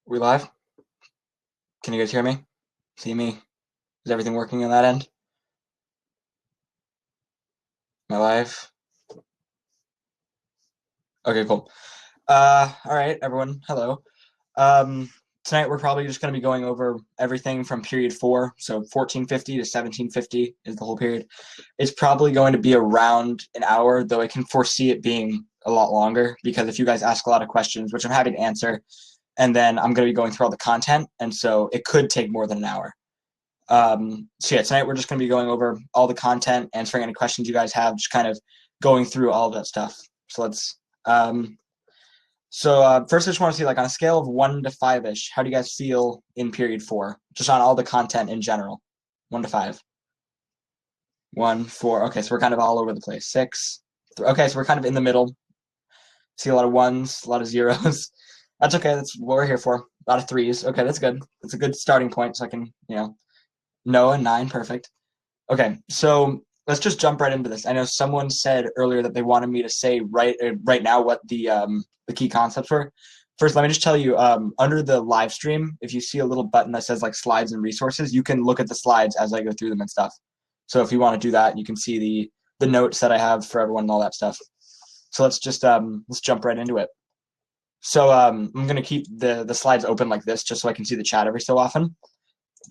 We live? Can you guys hear me? See me? Is everything working on that end? Am I live? Okay, cool. All right, everyone. Hello. Tonight we're probably just going to be going over everything from period 4, so 1450 to 1750 is the whole period. It's probably going to be around an hour, though I can foresee it being a lot longer because if you guys ask a lot of questions, which I'm happy to answer, and then I'm going to be going through all the content, and so it could take more than an hour. So yeah, tonight we're just going to be going over all the content, answering any questions you guys have, just kind of going through all of that stuff. So let's. First, I just want to see, like, on a scale of 1 to 5-ish, how do you guys feel in period 4, just on all the content in general? 1 to 5. 1, 4. Okay, so we're kind of all over the place. 6. Okay, so we're kind of in the middle. See a lot of 1s, a lot of 0s. That's okay. That's what we're here for. A lot of 3s. Okay, that's good. That's a good starting point, so I can, Noah, 9, perfect. Okay, so let's just jump right into this. I know someone said earlier that they wanted me to say right now what the key concepts were. First, let me just tell you, under the live stream, if you see a little button that says like slides and resources, you can look at the slides as I go through them and stuff. So if you want to do that, you can see the notes that I have for everyone and all that stuff. So let's just let's jump right into it. So I'm going to keep the slides open like this just so I can see the chat every so often.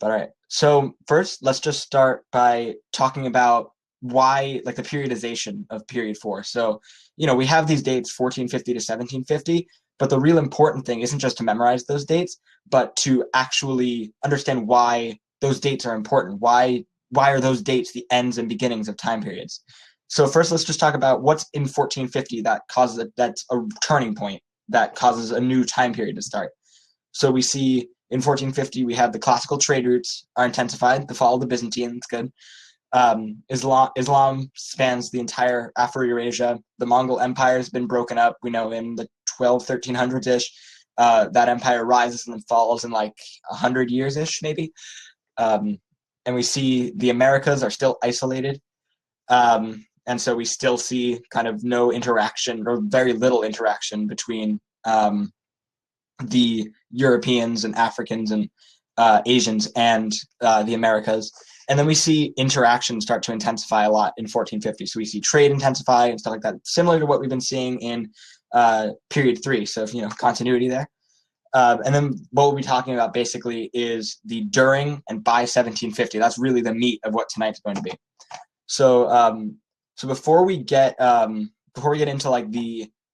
But all right. So first, let's just start by talking about why, like, the periodization of period 4. So, we have these dates 1450 to 1750, but the real important thing isn't just to memorize those dates, but to actually understand why those dates are important. Why are those dates the ends and beginnings of time periods? So first, let's just talk about what's in 1450 that's a turning point that causes a new time period to start. So we see in 1450, we have the classical trade routes are intensified, the fall of the Byzantines, good. Islam spans the entire Afro-Eurasia. The Mongol Empire has been broken up, we know, in the 1300s-ish. That empire rises and then falls in like 100 years-ish, maybe. And we see the Americas are still isolated. And so we still see kind of no interaction or very little interaction between the Europeans and Africans and Asians and the Americas. And then we see interaction start to intensify a lot in 1450. So we see trade intensify and stuff like that, similar to what we've been seeing in period 3. So, continuity there. And then what we'll be talking about basically is the during and by 1750. That's really the meat of what tonight's going to be. So before we get into like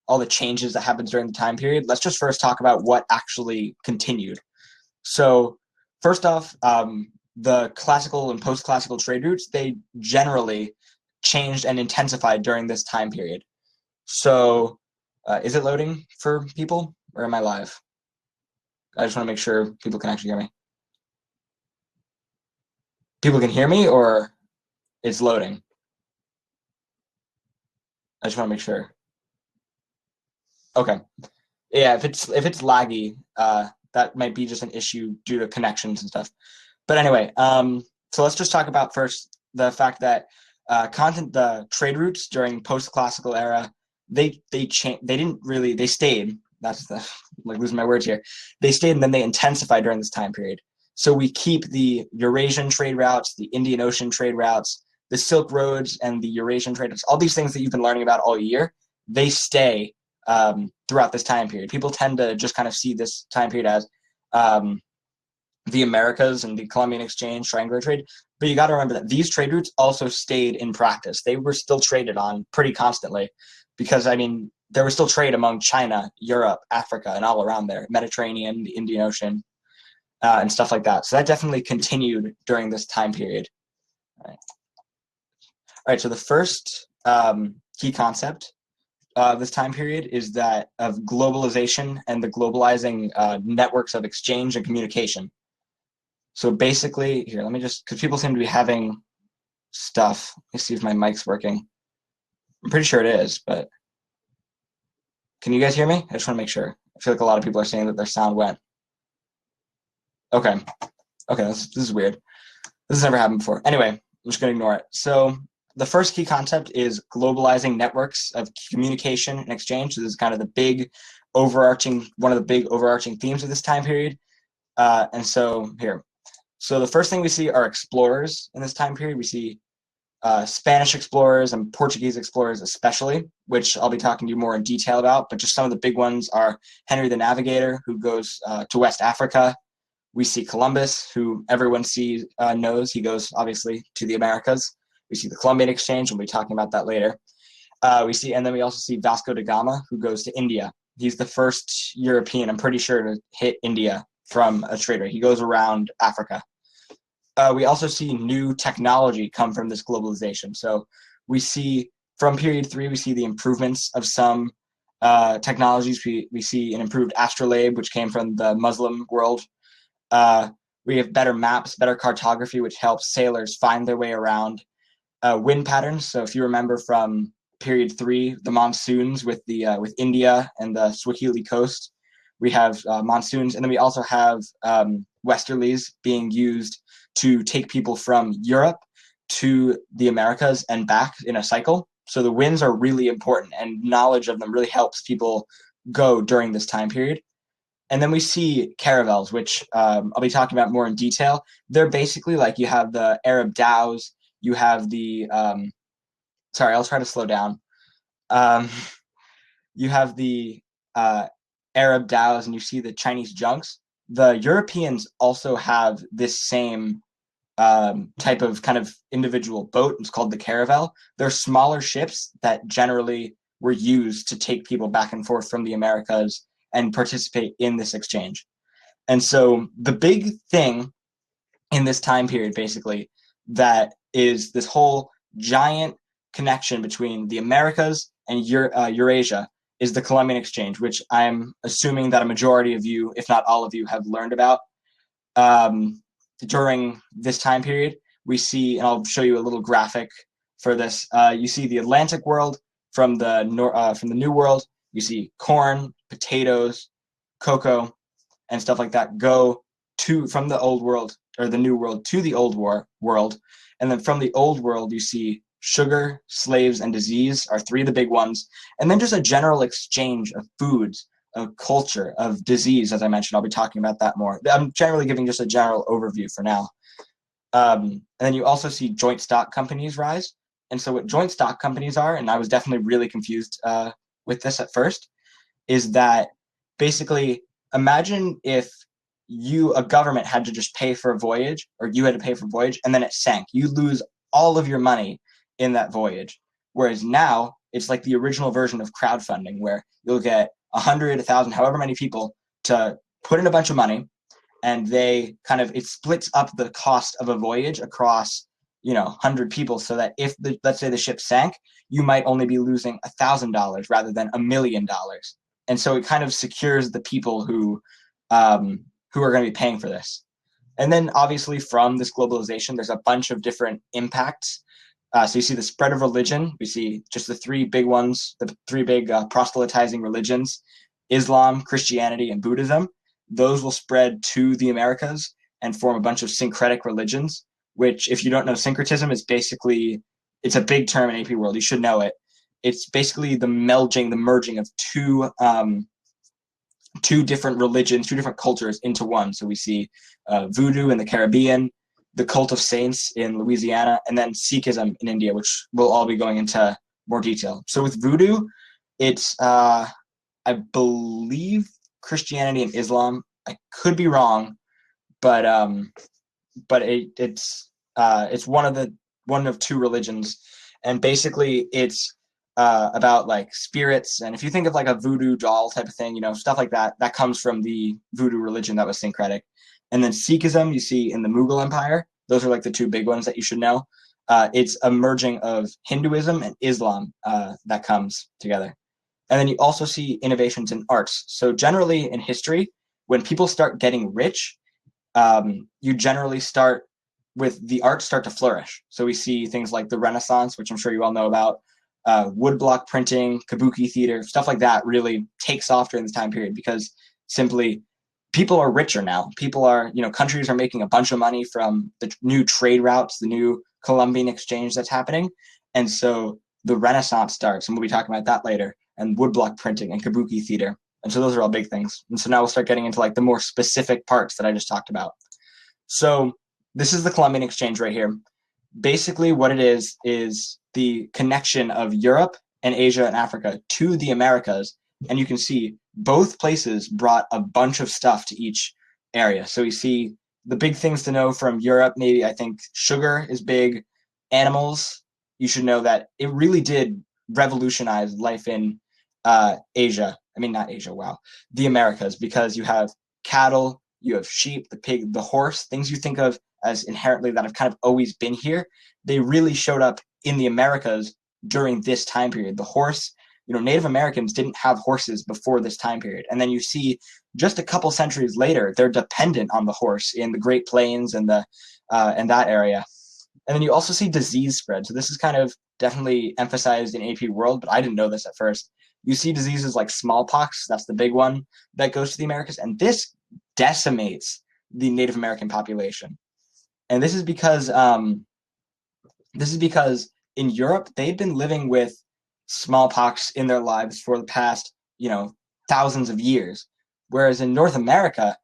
all the changes that happened during the time period, let's just first talk about what actually continued. So first off, the classical and post-classical trade routes, they generally changed and intensified during this time period. So is it loading for people, or am I live? I just want to make sure people can actually hear me. People can hear me, or it's loading? I just want to make sure. Okay. Yeah, if it's laggy, that might be just an issue due to connections and stuff. But anyway, so let's just talk about first the fact that the trade routes during post-classical era, they stayed. That's like losing my words here. They stayed and then they intensified during this time period. So we keep the Eurasian trade routes, the Indian Ocean trade routes, the Silk Roads, and the Eurasian trade routes. All these things that you've been learning about all year, they stay throughout this time period. People tend to just kind of see this time period as the Americas and the Columbian Exchange, triangular trade. But you got to remember that these trade routes also stayed in practice. They were still traded on pretty constantly because, there was still trade among China, Europe, Africa, and all around there, Mediterranean, the Indian Ocean, and stuff like that. So that definitely continued during this time period. All right, so the first key concept of this time period is that of globalization and the globalizing networks of exchange and communication. So basically, here, let me just, because people seem to be having stuff. Let me see if my mic's working. I'm pretty sure it is, but can you guys hear me? I just want to make sure. I feel like a lot of people are saying that their sound went. Okay, this is weird. This has never happened before. Anyway, I'm just going to ignore it. So the first key concept is globalizing networks of communication and exchange. So this is kind of the big one of the big overarching themes of this time period. And so here, so the first thing we see are explorers in this time period. We see Spanish explorers and Portuguese explorers especially, which I'll be talking to you more in detail about, but just some of the big ones are Henry the Navigator, who goes to West Africa. We see Columbus, who everyone knows. He goes, obviously, to the Americas. We see the Columbian Exchange, and we'll be talking about that later. And then we also see Vasco da Gama, who goes to India. He's the first European, I'm pretty sure, to hit India from a trade route. He goes around Africa. We also see new technology come from this globalization. So we see, from period 3, we see the improvements of some technologies. We see an improved astrolabe, which came from the Muslim world. We have better maps, better cartography, which helps sailors find their way around. Wind patterns. So if you remember from period 3, the monsoons with India and the Swahili coast, we have monsoons, and then we also have westerlies being used to take people from Europe to the Americas and back in a cycle. So the winds are really important, and knowledge of them really helps people go during this time period. And then we see caravels, which I'll be talking about more in detail. They're basically like, you have the Arab dhows, you have the sorry, I'll try to slow down. You have the Arab dhows, and you see the Chinese junks. The Europeans also have this same type of kind of individual boat. It's called the caravel. They're smaller ships that generally were used to take people back and forth from the Americas and participate in this exchange. And so the big thing in this time period, basically, that is this whole giant connection between the Americas and Eurasia is the Columbian Exchange, which I'm assuming that a majority of you, if not all of you, have learned about. During this time period, we see, and I'll show you a little graphic for this. You see the Atlantic world from the New World. You see corn, potatoes, cocoa, and stuff like that go from the Old World, or the New World, to the Old World. And then from the Old World, you see sugar, slaves, and disease are 3 of the big ones. And then just a general exchange of foods, of culture, of disease, as I mentioned. I'll be talking about that more. I'm generally giving just a general overview for now. And then you also see joint stock companies rise. And so what joint stock companies are, and I was definitely really confused with this at first, is that basically, imagine if a government had to just pay for a voyage, or you had to pay for a voyage, and then it sank. You lose all of your money in that voyage. Whereas now, it's like the original version of crowdfunding, where you'll get 100, 1,000, however many people to put in a bunch of money, and it splits up the cost of a voyage across 100 people, so that if let's say the ship sank, you might only be losing $1,000 rather than $1 million. And so it kind of secures the people who are going to be paying for this. And then obviously from this globalization, there's a bunch of different impacts. So you see the spread of religion. We see just the 3 big ones, the 3 big proselytizing religions: Islam, Christianity, and Buddhism. Those will spread to the Americas and form a bunch of syncretic religions, which, if you don't know, syncretism is basically, it's a big term in AP World. You should know it. It's basically the merging of two different religions, 2 different cultures into one. So we see voodoo in the Caribbean, the cult of saints in Louisiana, and then Sikhism in India, which we'll all be going into more detail. So with voodoo, it's, I believe, Christianity and Islam. I could be wrong, but it's one of 2 religions, and basically it's about like spirits. And if you think of like a voodoo doll type of thing, stuff like that, that comes from the voodoo religion that was syncretic. And then Sikhism, you see in the Mughal Empire. Those are like the 2 big ones that you should know. It's a merging of Hinduism and Islam that comes together. And then you also see innovations in arts. So generally in history, when people start getting rich, you generally start with the arts start to flourish. So we see things like the Renaissance, which I'm sure you all know about, woodblock printing, kabuki theater, stuff like that really takes off during this time period, because simply people are richer now. People are, countries are making a bunch of money from the new trade routes, the new Columbian Exchange that's happening. And so the Renaissance starts, and we'll be talking about that later, and woodblock printing and kabuki theater. And so those are all big things. And so now we'll start getting into like the more specific parts that I just talked about. So this is the Columbian Exchange right here. Basically what it is the connection of Europe and Asia and Africa to the Americas. And you can see both places brought a bunch of stuff to each area. So you see the big things to know from Europe, maybe I think sugar is big, animals. You should know that it really did revolutionize life in Asia. I mean, not Asia, wow. The Americas, because you have cattle, you have sheep, the pig, the horse, things you think of as inherently that have kind of always been here. They really showed up in the Americas during this time period. The horse, Native Americans didn't have horses before this time period. And then you see just a couple centuries later, they're dependent on the horse in the Great Plains and that area. And then you also see disease spread. So this is kind of definitely emphasized in AP World, but I didn't know this at first. You see diseases like smallpox, that's the big one that goes to the Americas, and this decimates the Native American population. And this is because in Europe, they've been living with smallpox in their lives for the past, thousands of years. Whereas in North America,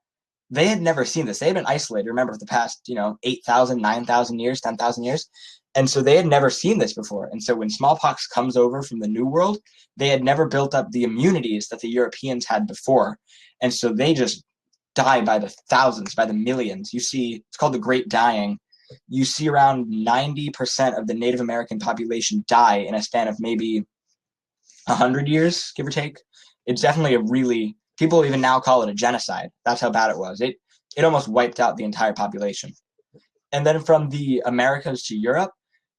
they had never seen this. They had been isolated, remember, for the past, 8,000, 9,000 years, 10,000 years. And so they had never seen this before. And so when smallpox comes over from the New World, they had never built up the immunities that the Europeans had before. And so they just die by the thousands, by the millions. You see, it's called the Great Dying. You see around 90% of the Native American population die in a span of maybe 100 years, give or take. It's definitely people even now call it a genocide. That's how bad it was. It almost wiped out the entire population. And then from the Americas to Europe,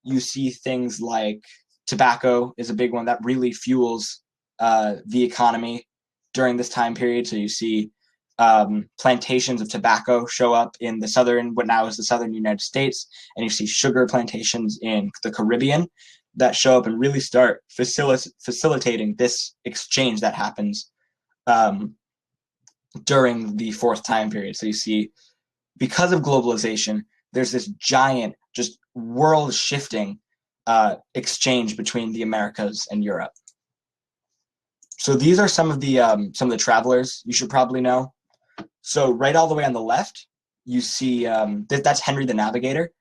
you see things like tobacco is a big one that really fuels the economy during this time period. So you see plantations of tobacco show up in what now is the southern United States, and you see sugar plantations in the Caribbean that show up and really start facilitating this exchange that happens during the fourth time period. So you see, because of globalization, there's this giant, just world-shifting exchange between the Americas and Europe. So these are some of the travelers you should probably know. So right all the way on the left, you see that's Henry the Navigator.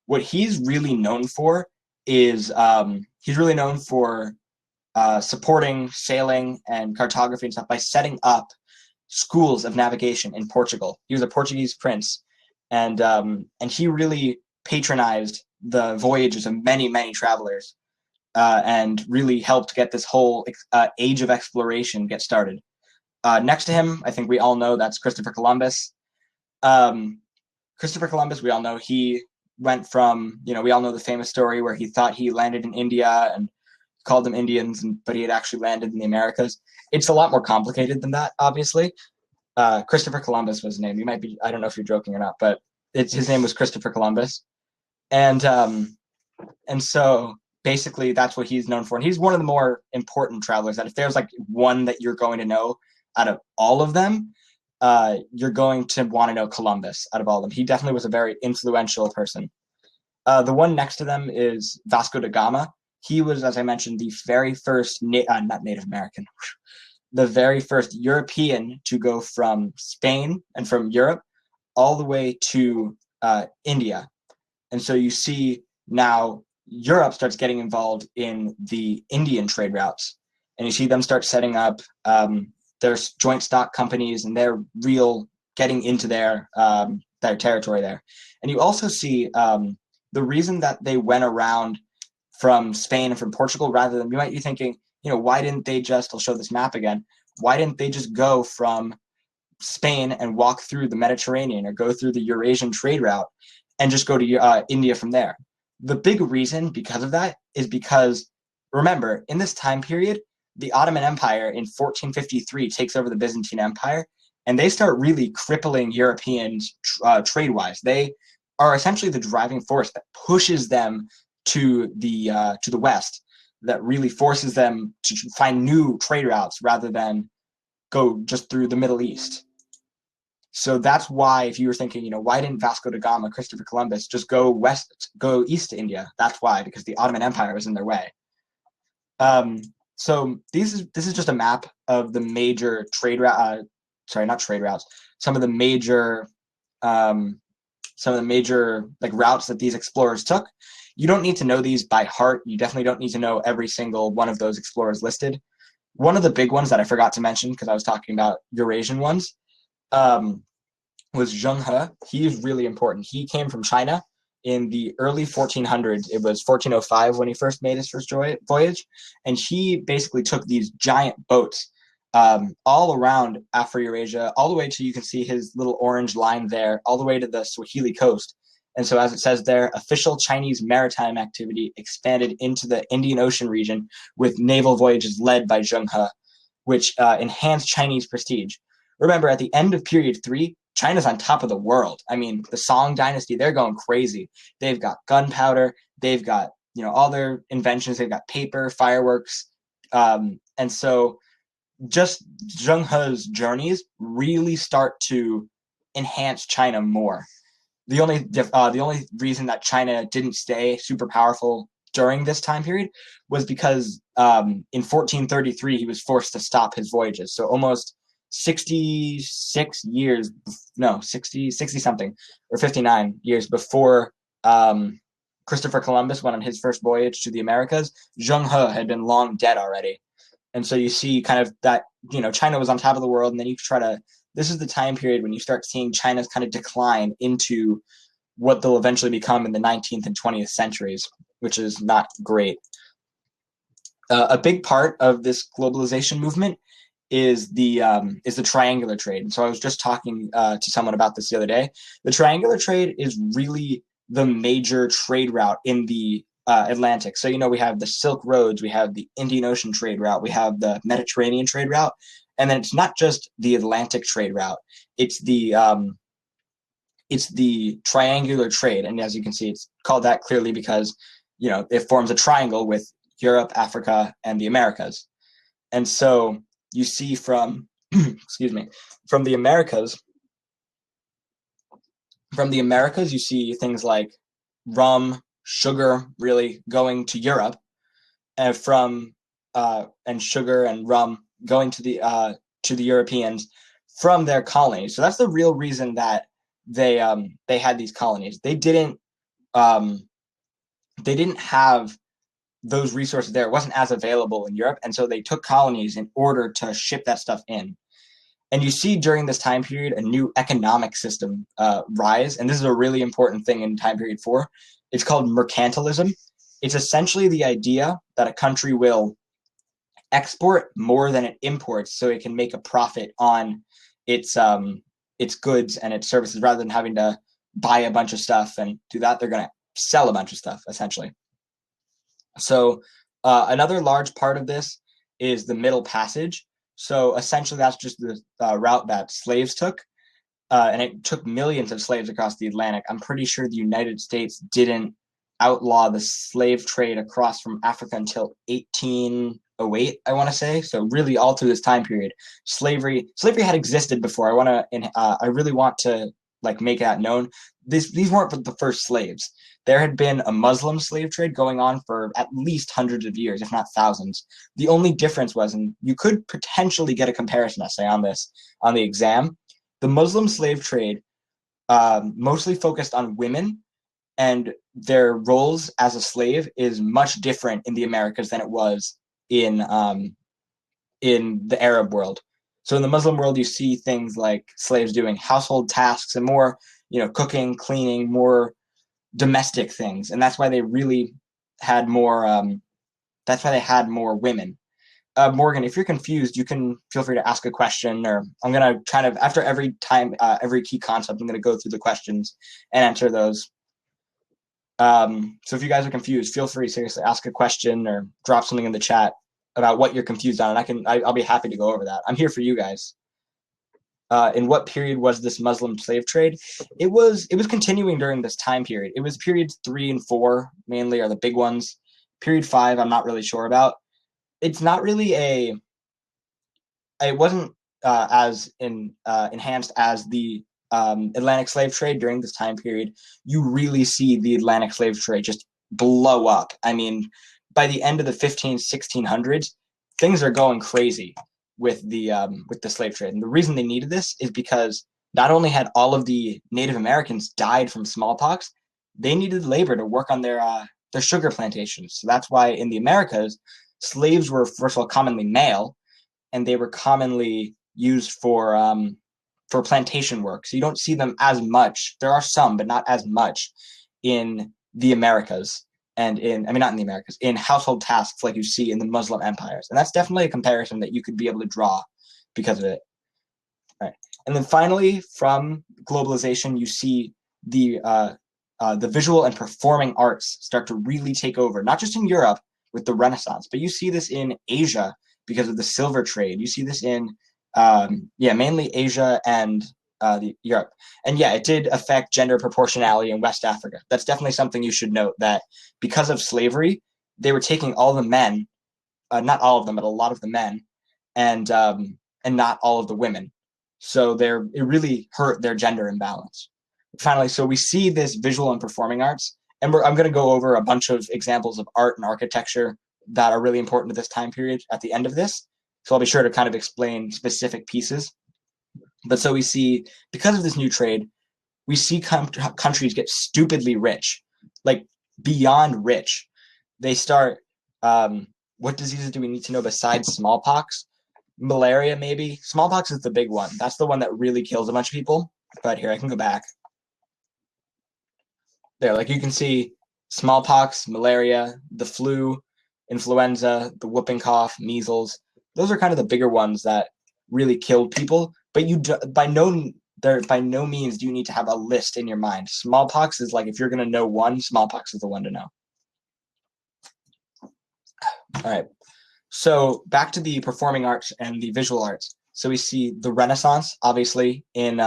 What he's really known for is supporting sailing and cartography and stuff by setting up schools of navigation in Portugal. He was a Portuguese prince, and he really patronized the voyages of many, many travelers, and really helped get this whole age of exploration get started. Next to him, I think we all know that's Christopher Columbus. Christopher Columbus, we all know he went from, we all know the famous story where he thought he landed in India and called them Indians, but he had actually landed in the Americas. It's a lot more complicated than that, obviously. Christopher Columbus was his name. I don't know if you're joking or not, but his name was Christopher Columbus. And so basically that's what he's known for. And he's one of the more important travelers, that if there's like one that you're going to know out of all of them, you're going to want to know Columbus out of all of them. He definitely was a very influential person. The one next to them is Vasco da Gama. He was, as I mentioned, the very first, not Native American, the very first European to go from Spain and from Europe all the way to India. And so you see now Europe starts getting involved in the Indian trade routes. And you see them start setting up their joint stock companies, and they're getting into their territory there. And you also see the reason that they went around from Spain and from Portugal, rather than, you might be thinking, why didn't they just, I'll show this map again, why didn't they just go from Spain and walk through the Mediterranean or go through the Eurasian trade route and just go to India from there? The big reason because of that is because, remember, in this time period, the Ottoman Empire in 1453 takes over the Byzantine Empire, and they start really crippling Europeans trade-wise. They are essentially the driving force that pushes them to the West, that really forces them to find new trade routes rather than go just through the Middle East. So that's why, if you were thinking, why didn't Vasco da Gama, Christopher Columbus, just go east to India? That's why, because the Ottoman Empire was in their way. So this is just a map of the major trade route. Sorry, not trade routes. Some of the major um, like routes that these explorers took. You don't need to know these by heart. You definitely don't need to know every single one of those explorers listed. One of the big ones that I forgot to mention because I was talking about Eurasian ones um, was Zheng He. He is really important. He came from China in the early 1400s. It was 1405 when he first made his first voyage, and he basically took these giant boats all around Afro-Eurasia, all the way to, you can see his little orange line there, all the way to the Swahili coast. And so, as it says there, official Chinese maritime activity expanded into the Indian Ocean region with naval voyages led by Zheng He, which enhanced Chinese prestige. Remember, at the end of period 3, China's on top of the world. I mean, the Song dynasty, they're going crazy. They've got gunpowder, they've got, all their inventions, they've got paper, fireworks. And so just Zheng He's journeys really start to enhance China more. The only reason that China didn't stay super powerful during this time period was because in 1433 he was forced to stop his voyages. So almost 66 years, no, 60 something, or 59 years before Christopher Columbus went on his first voyage to the Americas, Zheng He had been long dead already. And so you see kind of that, China was on top of the world, and then you try to, this is the time period when you start seeing China's kind of decline into what they'll eventually become in the 19th and 20th centuries, which is not great. A big part of this globalization movement is the triangular trade. And so I was just talking to someone about this the other day. The triangular trade is really the major trade route in the Atlantic. So, we have the Silk Roads, we have the Indian Ocean trade route, we have the Mediterranean trade route, and then it's not just the Atlantic trade route. It's the triangular trade, and as you can see, it's called that clearly because it forms a triangle with Europe, Africa, and the Americas. And so you see from excuse me, from the Americas, you see things like rum, sugar, really going to Europe, and and sugar and rum going to the Europeans from their colonies. So that's the real reason that they had these colonies. They didn't have those resources there. It wasn't as available in Europe, and so they took colonies in order to ship that stuff in. And you see during this time period a new economic system rise, and this is a really important thing in time period 4. It's called mercantilism. It's essentially the idea that a country will export more than it imports so it can make a profit on its goods and its services, rather than having to buy a bunch of stuff and do that. They're going to sell a bunch of stuff, essentially. So another large part of this is the Middle Passage. So essentially that's just the route that slaves took, and it took millions of slaves across the Atlantic. I'm pretty sure the United States didn't outlaw the slave trade across from Africa until 1808, I want to say. So really all through this time period, slavery had existed before. I really want to make that known. These weren't the first slaves. There had been a Muslim slave trade going on for at least hundreds of years, if not thousands. The only difference was, and you could potentially get a comparison essay on this on the exam, the Muslim slave trade mostly focused on women, and their roles as a slave is much different in the Americas than it was in the Arab world. So in the Muslim world, you see things like slaves doing household tasks and more, cooking, cleaning, more domestic things, and that's why they really had more. That's why they had more women. Morgan, if you're confused, you can feel free to ask a question, or I'm gonna kind of after every key concept, I'm gonna go through the questions and answer those. So if you guys are confused, feel free to seriously ask a question or drop something in the chat about what you're confused on, and I'll be happy to go over that. I'm here for you guys. In what period was this Muslim slave trade? It was continuing during this time period. It was periods 3 and 4 mainly are the big ones. Period 5, I'm not really sure about. It's not really it wasn't as enhanced as the Atlantic slave trade during this time period. You really see the Atlantic slave trade just blow up. I mean, by the end of the 1600s, things are going crazy with the slave trade. And the reason they needed this is because not only had all of the Native Americans died from smallpox, they needed labor to work on their sugar plantations. So that's why in the Americas, slaves were, first of all, commonly male, and they were commonly used for plantation work. So you don't see them as much. There are some, but not as much in the Americas and not in the Americas, in household tasks like you see in the Muslim empires. And that's definitely a comparison that you could be able to draw because of it. All right. And then finally, from globalization, you see the visual and performing arts start to really take over, not just in Europe with the Renaissance, but you see this in Asia because of the silver trade. You see this in mainly Asia and Europe. And yeah, it did affect gender proportionality in West Africa. That's definitely something you should note, that because of slavery, they were taking all the men, not all of them, but a lot of the men, and not all of the women. So it really hurt their gender imbalance. Finally, so we see this visual and performing arts, and I'm going to go over a bunch of examples of art and architecture that are really important to this time period at the end of this. So I'll be sure to kind of explain specific pieces. But so we see, because of this new trade, we see countries get stupidly rich, like beyond rich. They start, what diseases do we need to know besides smallpox? Malaria, maybe. Smallpox is the big one. That's the one that really kills a bunch of people. But here, I can go back. There, like you can see smallpox, malaria, the flu, influenza, the whooping cough, measles. Those are kind of the bigger ones that really killed people. But by no means do you need to have a list in your mind. Smallpox is like, if you're going to know one, smallpox is the one to know. All right. So back to the performing arts and the visual arts. So we see the Renaissance, obviously, in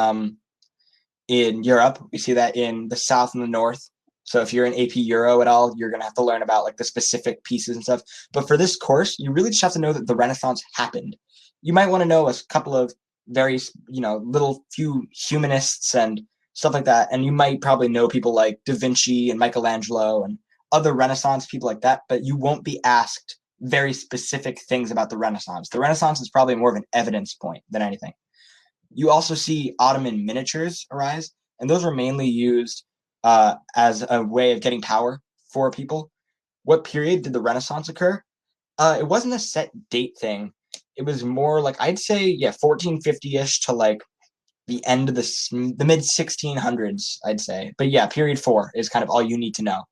Europe. We see that in the South and the North. So if you're in AP Euro at all, you're going to have to learn about like the specific pieces and stuff. But for this course, you really just have to know that the Renaissance happened. You might want to know a couple of very, little few humanists and stuff like that. And you might probably know people like Da Vinci and Michelangelo and other Renaissance people like that, but you won't be asked very specific things about the Renaissance. The Renaissance is probably more of an evidence point than anything. You also see Ottoman miniatures arise, and those were mainly used as a way of getting power for people. What period did the Renaissance occur? It wasn't a set date thing. It was more like, I'd say, 1450-ish to like the end of the mid 1600s, I'd say. But yeah, period 4 is kind of all you need to know.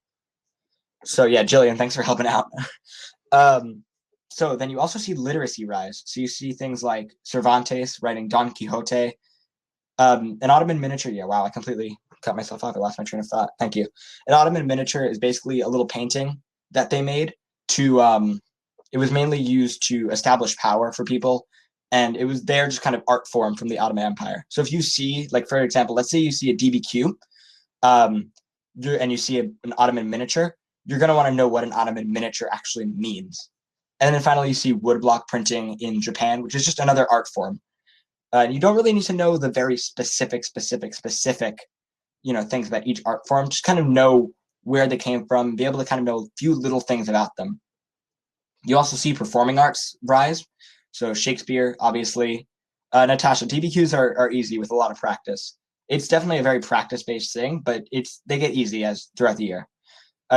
So yeah, Jillian, thanks for helping out. So then you also see literacy rise. So you see things like Cervantes writing Don Quixote. An Ottoman miniature, wow, I completely cut myself off. I lost my train of thought. Thank you. An Ottoman miniature is basically a little painting that they made to, it was mainly used to establish power for people. And it was their just kind of art form from the Ottoman Empire. So if you see, like, for example, let's say you see a DBQ, and you see an Ottoman miniature, you're going to want to know what an Ottoman miniature actually means. And then finally, you see woodblock printing in Japan, which is just another art form. You don't really need to know the very specific, things about each art form. Just kind of know where they came from, be able to kind of know a few little things about them. You also see performing arts rise. So Shakespeare, obviously. Natasha, DBQs are easy with a lot of practice. It's definitely a very practice-based thing, but they get easy as throughout the year.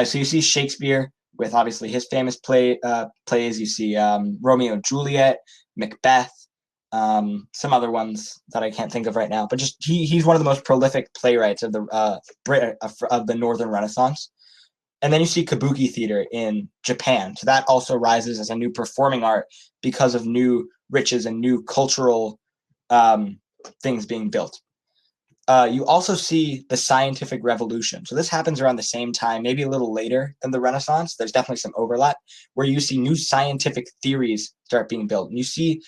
So you see Shakespeare with obviously his famous plays. You see Romeo and Juliet, Macbeth, some other ones that I can't think of right now. But just he's one of the most prolific playwrights of the Northern Renaissance. And then you see kabuki theater in Japan. So that also rises as a new performing art because of new riches and new cultural things being built. You also see the scientific revolution. So this happens around the same time, maybe a little later than the Renaissance. There's definitely some overlap where you see new scientific theories start being built. And you see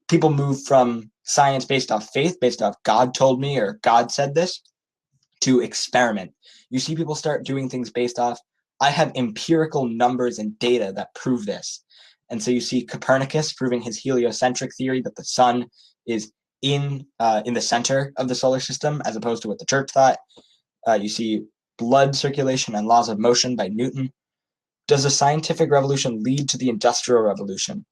people move from science based off faith, based off God told me or God said this, to experiment. You see people start doing things based off, I have empirical numbers and data that prove this. And so you see Copernicus proving his heliocentric theory that the sun is in the center of the solar system, as opposed to what the church thought. You see blood circulation and laws of motion by Newton. Does the scientific revolution lead to the industrial revolution?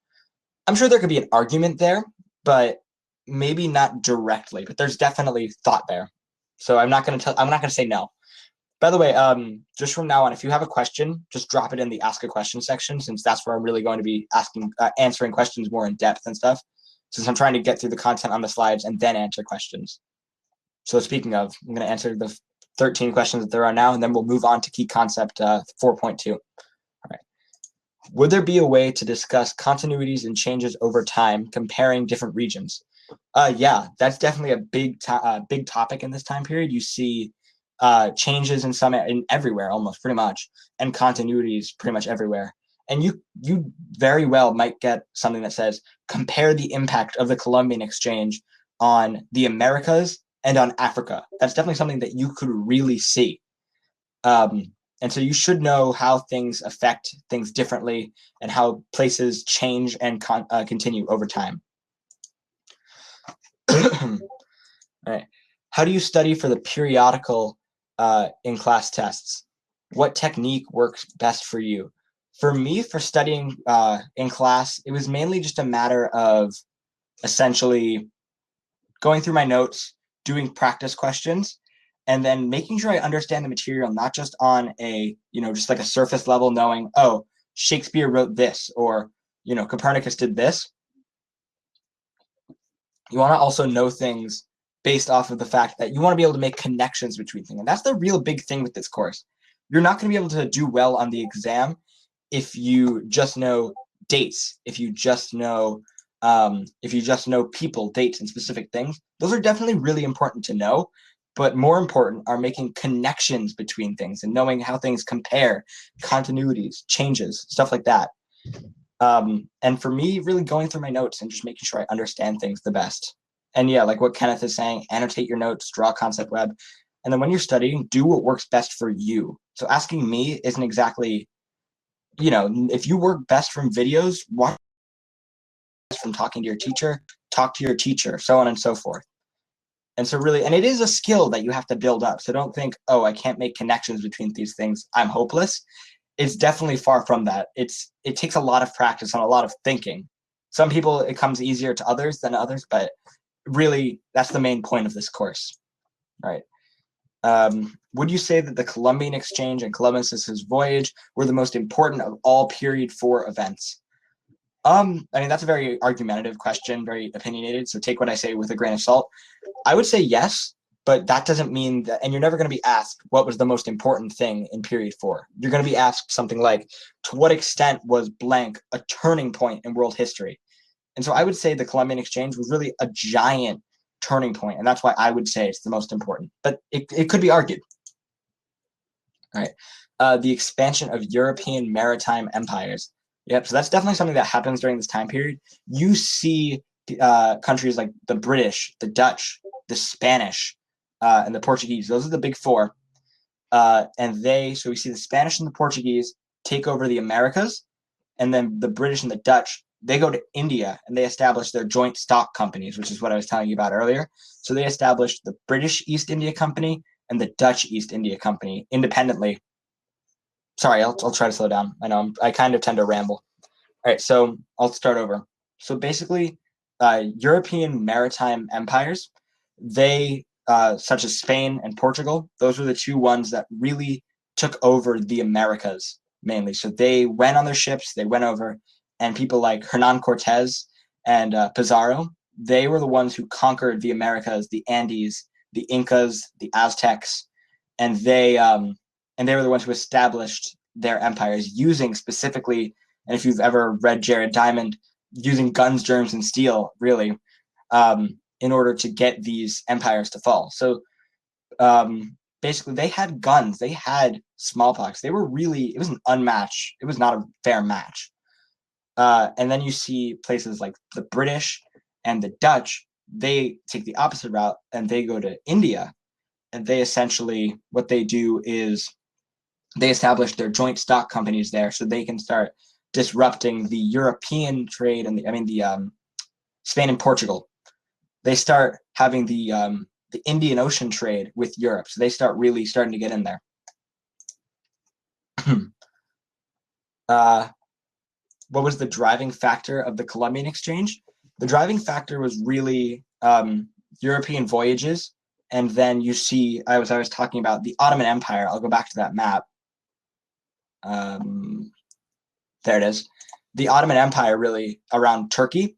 I'm sure there could be an argument there, but maybe not directly. But there's definitely thought there. So I'm not going to say no. By the way, just from now on, if you have a question, just drop it in the ask a question section, since that's where I'm really going to be answering questions more in depth and stuff, since I'm trying to get through the content on the slides and then answer questions. So speaking of, I'm going to answer the 13 questions that there are now, and then we'll move on to key concept 4.2. All right. Would there be a way to discuss continuities and changes over time, comparing different regions? Yeah, that's definitely a big topic in this time period. You see changes in everywhere, almost pretty much, and continuities pretty much everywhere. And you very well might get something that says compare the impact of the Columbian Exchange on the Americas and on Africa. That's definitely something that you could really see. And so you should know how things affect things differently and how places change and continue over time. All right. How do you study for the periodical in class tests? What technique works best for you? For me, for studying in class, it was mainly just a matter of essentially going through my notes, doing practice questions, and then making sure I understand the material, not just on a, just like a surface level, knowing, oh, Shakespeare wrote this, or, Copernicus did this. You want to also know things based off of the fact that you want to be able to make connections between things. And that's the real big thing with this course. You're not going to be able to do well on the exam if you just know dates, if you just know people, dates, and specific things. Those are definitely really important to know, but more important are making connections between things and knowing how things compare, continuities, changes, stuff like that. And for me, really going through my notes and just making sure I understand things the best. And yeah, like what Kenneth is saying, annotate your notes, draw a concept web. And then when you're studying, do what works best for you. So asking me isn't exactly, if you work best from videos, watch from talking to your teacher, talk to your teacher, so on and so forth. And so really, and it is a skill that you have to build up. So don't think, oh, I can't make connections between these things, I'm hopeless. It's definitely far from that. It takes a lot of practice and a lot of thinking. Some people, it comes easier to others than others, but really, that's the main point of this course. All right. Would you say that the Columbian Exchange and Columbus's voyage were the most important of all period 4 events? I mean, that's a very argumentative question, very opinionated, so take what I say with a grain of salt. I would say yes, but that doesn't mean that, and you're never going to be asked what was the most important thing in period 4. You're going to be asked something like, to what extent was blank a turning point in world history? And so I would say the Columbian Exchange was really a giant turning point, and that's why I would say it's the most important. But it could be argued. All right. The expansion of European maritime empires. Yep, so that's definitely something that happens during this time period. You see countries like the British, the Dutch, the Spanish, and the Portuguese. Those are the big 4. So we see the Spanish and the Portuguese take over the Americas, and then the British and the Dutch, they go to India and they establish their joint stock companies, which is what I was telling you about earlier. So they established the British East India Company and the Dutch East India Company independently. Sorry, I'll try to slow down. I know I kind of tend to ramble. All right, so I'll start over. So basically, European maritime empires, they, such as Spain and Portugal, those were the 2 ones that really took over the Americas mainly. So they went on their ships, they went over, and people like Hernan Cortez and Pizarro, they were the ones who conquered the Americas, the Andes, the Incas, the Aztecs, and they were the ones who established their empires using specifically, and if you've ever read Jared Diamond, using guns, germs, and steel, really, in order to get these empires to fall. So basically, they had guns, they had smallpox. They were really, it was an unmatched, it was not a fair match. And then you see places like the British and the Dutch, they take the opposite route and they go to India. And they essentially, what they do is they establish their joint stock companies there so they can start disrupting the European trade and the Spain and Portugal. They start having the Indian Ocean trade with Europe. So they start really starting to get in there. what was the driving factor of the Columbian Exchange? The driving factor was really European voyages, and then you see I was talking about the Ottoman Empire. I'll go back to that map. There it is. The Ottoman Empire, really around Turkey,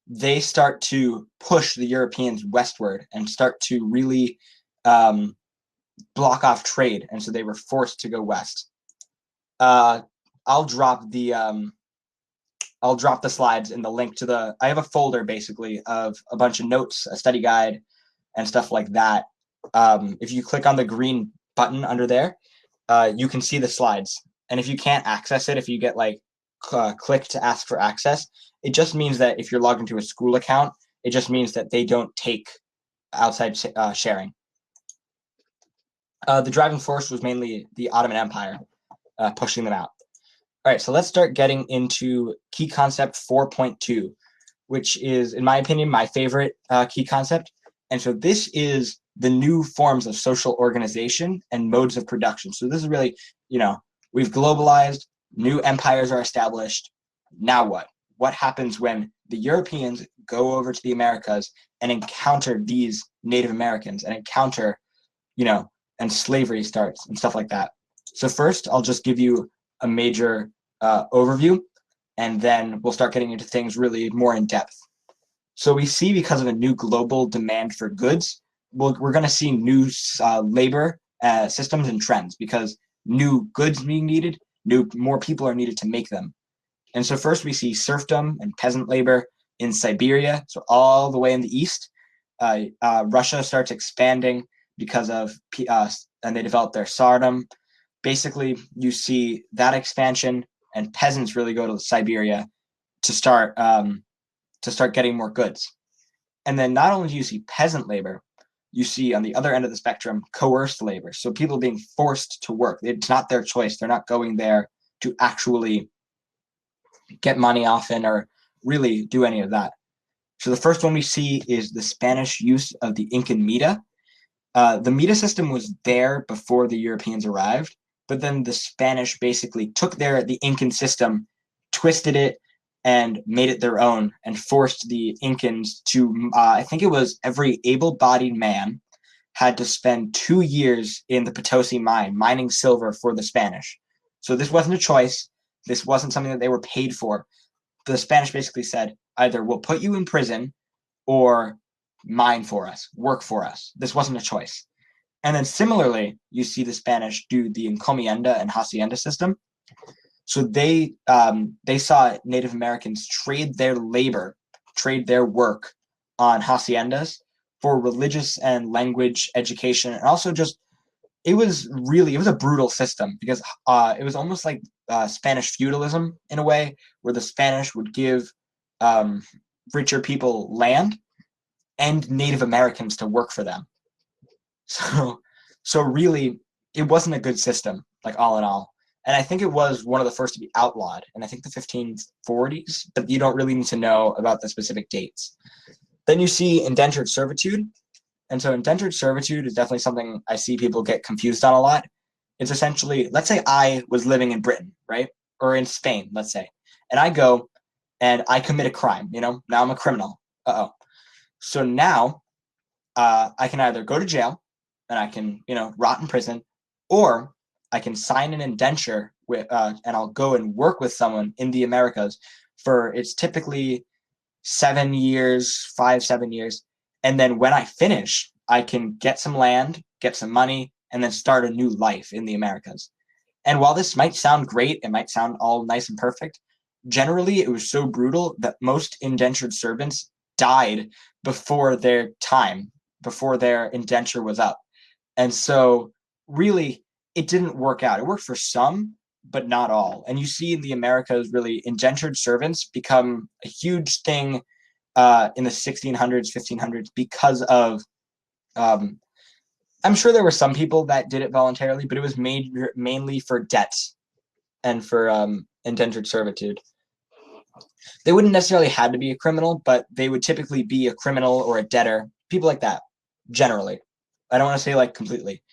they start to push the Europeans westward and start to really block off trade, and so they were forced to go west. I'll drop the slides in the link to the. I have a folder basically of a bunch of notes, a study guide, and stuff like that. If you click on the green button under there, you can see the slides. And if you can't access it, if you get like click to ask for access, it just means that if you're logged into a school account, it just means that they don't take outside sharing. The driving force was mainly the Ottoman Empire pushing them out. All right, so let's start getting into key concept 4.2, which is, in my opinion, my favorite key concept. And so this is the new forms of social organization and modes of production. So this is really, we've globalized, new empires are established. Now what? What happens when the Europeans go over to the Americas and encounter these Native Americans and encounter, and slavery starts and stuff like that. So first, I'll just give you a major overview, and then we'll start getting into things really more in depth. So we see, because of a new global demand for goods, we're going to see new labor systems and trends, because new goods being needed, more people are needed to make them. And so first we see serfdom and peasant labor in Siberia, so all the way in the east. Russia starts expanding because of, and they develop their Tsardom. Basically, you see that expansion, and peasants really go to Siberia to start getting more goods. And then not only do you see peasant labor, you see on the other end of the spectrum coerced labor. So people being forced to work. It's not their choice. They're not going there to actually get money often or really do any of that. So the first one we see is the Spanish use of the Incan mita. The mita system was there before the Europeans arrived, but then the Spanish basically took the Incan system, twisted it, and made it their own, and forced the Incans to, I think it was every able-bodied man had to spend 2 years in the Potosi mine, mining silver for the Spanish. So this wasn't a choice. This wasn't something that they were paid for. The Spanish basically said, either we'll put you in prison or mine for us, work for us. This wasn't a choice. And then similarly, you see the Spanish do the encomienda and hacienda system. So they saw Native Americans trade their labor, trade their work on haciendas for religious and language education, and also just it was a brutal system, because it was almost like Spanish feudalism in a way, where the Spanish would give richer people land and Native Americans to work for them. So really, it wasn't a good system, like all in all. And I think it was one of the first to be outlawed, and I think the 1540s, but you don't really need to know about the specific dates. Then you see indentured servitude. And so indentured servitude is definitely something I see people get confused on a lot. It's essentially, let's say I was living in Britain, right? Or in Spain, let's say. And I go and I commit a crime, now I'm a criminal. So now I can either go to jail and I can, rot in prison, or I can sign an indenture with, and I'll go and work with someone in the Americas for, it's typically 7 years, 7 years. And then when I finish, I can get some land, get some money, and then start a new life in the Americas. And while this might sound great, it might sound all nice and perfect, generally it was so brutal that most indentured servants died before their time, before their indenture was up. And so really, it didn't work out. It worked for some, but not all. And you see in the Americas, really, indentured servants become a huge thing in the 1600s, 1500s, because of, I'm sure there were some people that did it voluntarily, but it was mainly for debts and for indentured servitude. They wouldn't necessarily have to be a criminal, but they would typically be a criminal or a debtor, people like that, generally. I don't want to say like completely.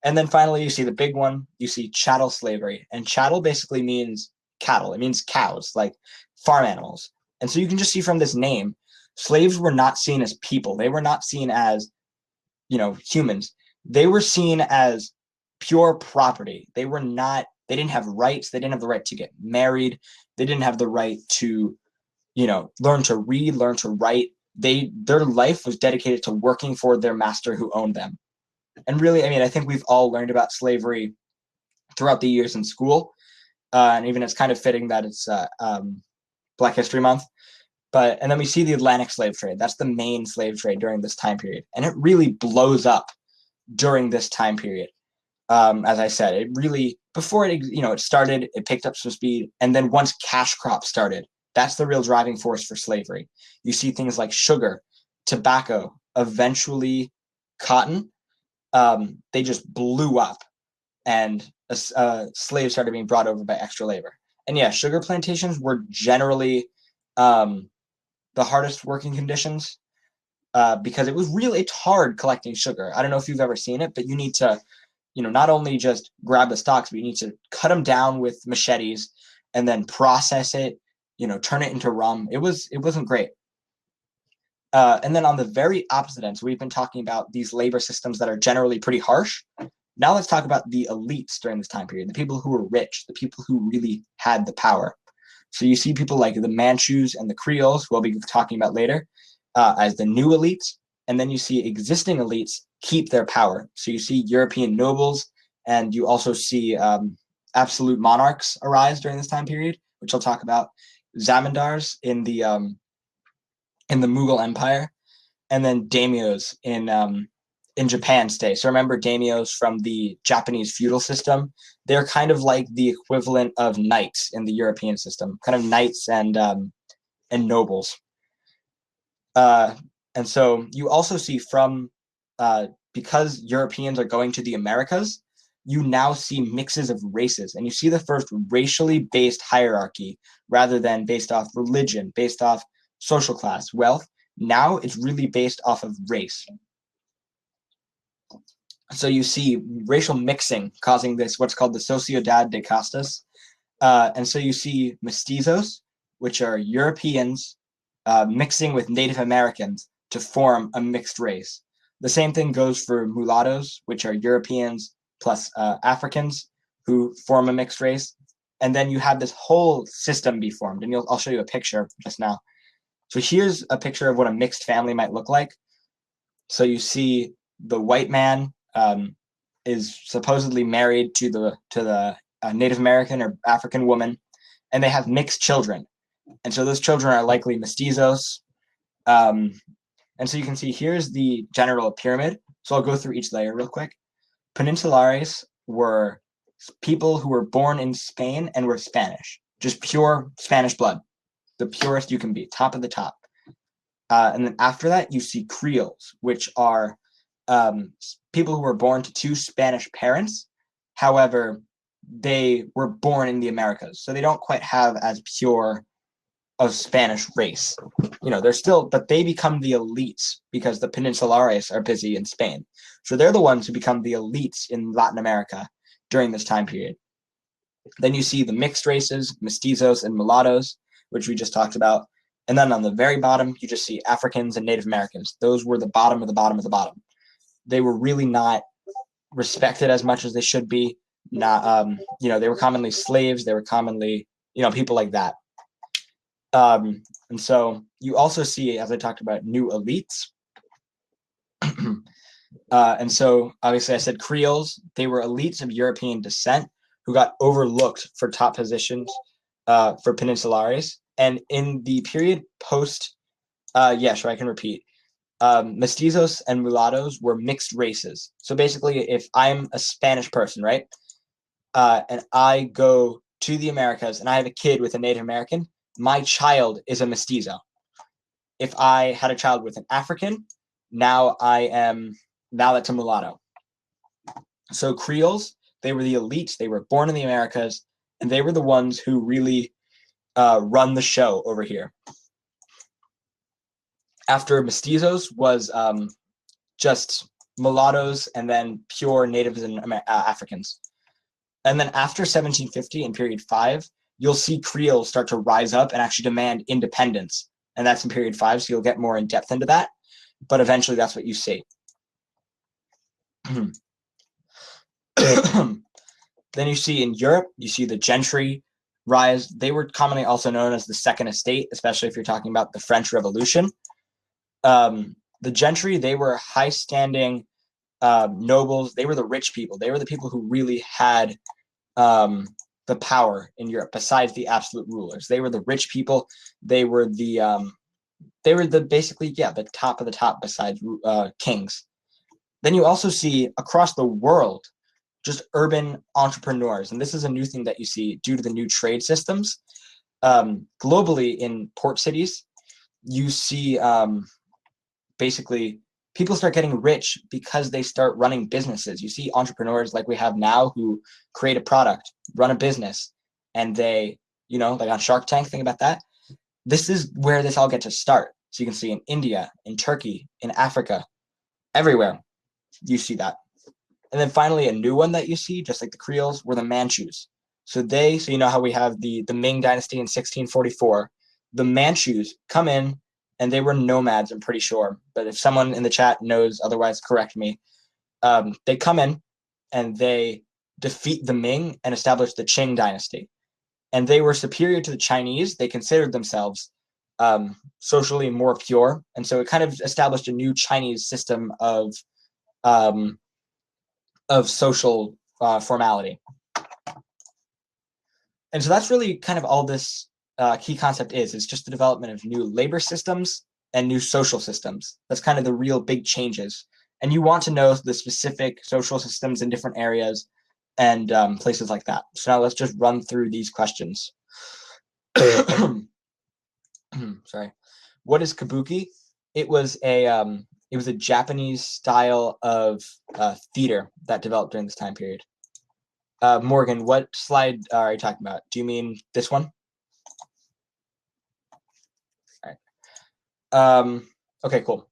And then finally, you see the big one, you see chattel slavery. And chattel basically means cattle. It means cows, like farm animals. And so you can just see from this name, slaves were not seen as people. They were not seen as, humans. They were seen as pure property. They didn't have rights. They didn't have the right to get married. They didn't have the right to, learn to read, learn to write. Their life was dedicated to working for their master who owned them. And really, I think we've all learned about slavery throughout the years in school. And even it's kind of fitting that it's Black History Month. And then we see the Atlantic slave trade. That's the main slave trade during this time period. And it really blows up during this time period. As I said, it really, before it started, it picked up some speed. And then once cash crops started, that's the real driving force for slavery. You see things like sugar, tobacco, eventually cotton. They just blew up, and slaves started being brought over by extra labor. And yeah, sugar plantations were generally the hardest working conditions because it's hard collecting sugar. I don't know if you've ever seen it, but you need to, not only just grab the stalks, but you need to cut them down with machetes and then process it, turn it into rum. It wasn't great. And then on the very opposite end, so we've been talking about these labor systems that are generally pretty harsh. Now let's talk about the elites during this time period, the people who were rich, the people who really had the power. So you see people like the Manchus and the Creoles, who we'll be talking about later, as the new elites. And then you see existing elites keep their power. So you see European nobles, and you also see absolute monarchs arise during this time period, which I'll talk about. Zamindars in the Mughal Empire, and then daimyos in Japan stay. So remember daimyos from the Japanese feudal system. They're kind of like the equivalent of knights in the European system, kind of knights and nobles. And so you also see because Europeans are going to the Americas, you now see mixes of races, and you see the first racially based hierarchy rather than based off religion, based off social class, wealth. Now it's really based off of race. So you see racial mixing causing this, what's called the Sociedad de Castas. And so you see mestizos, which are Europeans mixing with Native Americans to form a mixed race. The same thing goes for mulattoes, which are Europeans plus Africans who form a mixed race. And then you have this whole system be formed. And I'll show you a picture just now. So here's a picture of what a mixed family might look like. So you see the white man is supposedly married to the Native American or African woman, and they have mixed children. And so those children are likely mestizos. And so you can see here's the general pyramid. So I'll go through each layer real quick. Peninsulares were people who were born in Spain and were Spanish, just pure Spanish blood, the purest you can be, top of the top. And then after that, you see Creoles, which are people who were born to two Spanish parents. However, they were born in the Americas, so they don't quite have as pure a Spanish race. They're still, but they become the elites because the Peninsulares are busy in Spain. So they're the ones who become the elites in Latin America during this time period. Then you see the mixed races, mestizos and mulattoes, which we just talked about. And then on the very bottom, you just see Africans and Native Americans. Those were the bottom of the bottom of the bottom. They were really not respected as much as they should be. Not, they were commonly slaves. They were commonly, people like that. And so you also see, as I talked about, new elites. And so obviously I said Creoles, they were elites of European descent who got overlooked for top positions for Peninsulares. And in the period post, sure, I can repeat. Mestizos and mulattoes were mixed races. So basically, if I'm a Spanish person, right, and I go to the Americas and I have a kid with a Native American, my child is a mestizo. If I had a child with an African, now that's a mulatto. So Creoles, they were the elites. They were born in the Americas, and they were the ones who really run the show over here. After mestizos was just mulattoes, and then pure natives and Africans. And then after 1750 in period 5, you'll see Creoles start to rise up and actually demand independence. And that's in period 5, so you'll get more in depth into that. But eventually that's what you see. Then you see in Europe, you see the gentry rise. They were commonly also known as the Second Estate, especially if you're talking about the French Revolution. The gentry, they were high-standing nobles. They were the rich people. They were the people who really had the power in Europe, besides the absolute rulers. They were the rich people. They were the basically, yeah, the top of the top besides kings. Then you also see across the world just urban entrepreneurs, and this is a new thing that you see due to the new trade systems. Globally in port cities, you see basically people start getting rich because they start running businesses. You see entrepreneurs like we have now who create a product, run a business, and they, like on Shark Tank, think about that. This is where this all gets to start. So you can see in India, in Turkey, in Africa, everywhere you see that. And then finally, a new one that you see, just like the Creoles, were the Manchus. So you know how we have the Ming Dynasty in 1644. The Manchus come in, and they were nomads, I'm pretty sure. But if someone in the chat knows otherwise, correct me. They come in, and they defeat the Ming and establish the Qing Dynasty. And they were superior to the Chinese. They considered themselves socially more pure. And so it kind of established a new Chinese system of social formality. And so that's really kind of all this key concept is. It's just the development of new labor systems and new social systems. That's kind of the real big changes. And you want to know the specific social systems in different areas and places like that. So now let's just run through these questions. Sorry. What is kabuki? It was a Japanese style of theater that developed during this time period. Morgan, what slide are you talking about? Do you mean this one? All right. Okay, cool.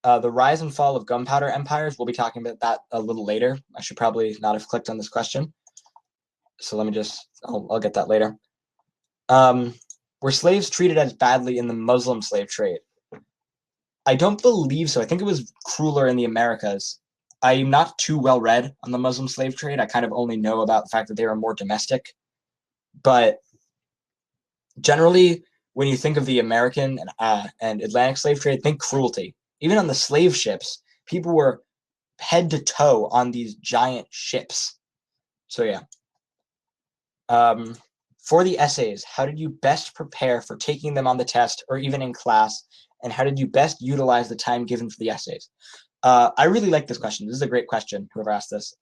The rise and fall of gunpowder empires, we'll be talking about that a little later. I should probably not have clicked on this question. So let me just, I'll get that later. Were slaves treated as badly in the Muslim slave trade? I don't believe so. I think it was crueler in the Americas. I'm not too well read on the Muslim slave trade. I kind of only know about the fact that they were more domestic. But generally, when you think of the American and Atlantic slave trade, think cruelty. Even on the slave ships, people were head to toe on these giant ships. So yeah. For the essays, how did you best prepare for taking them on the test or even in class? And how did you best utilize the time given for the essays? I really like this question. This is a great question, whoever asked this.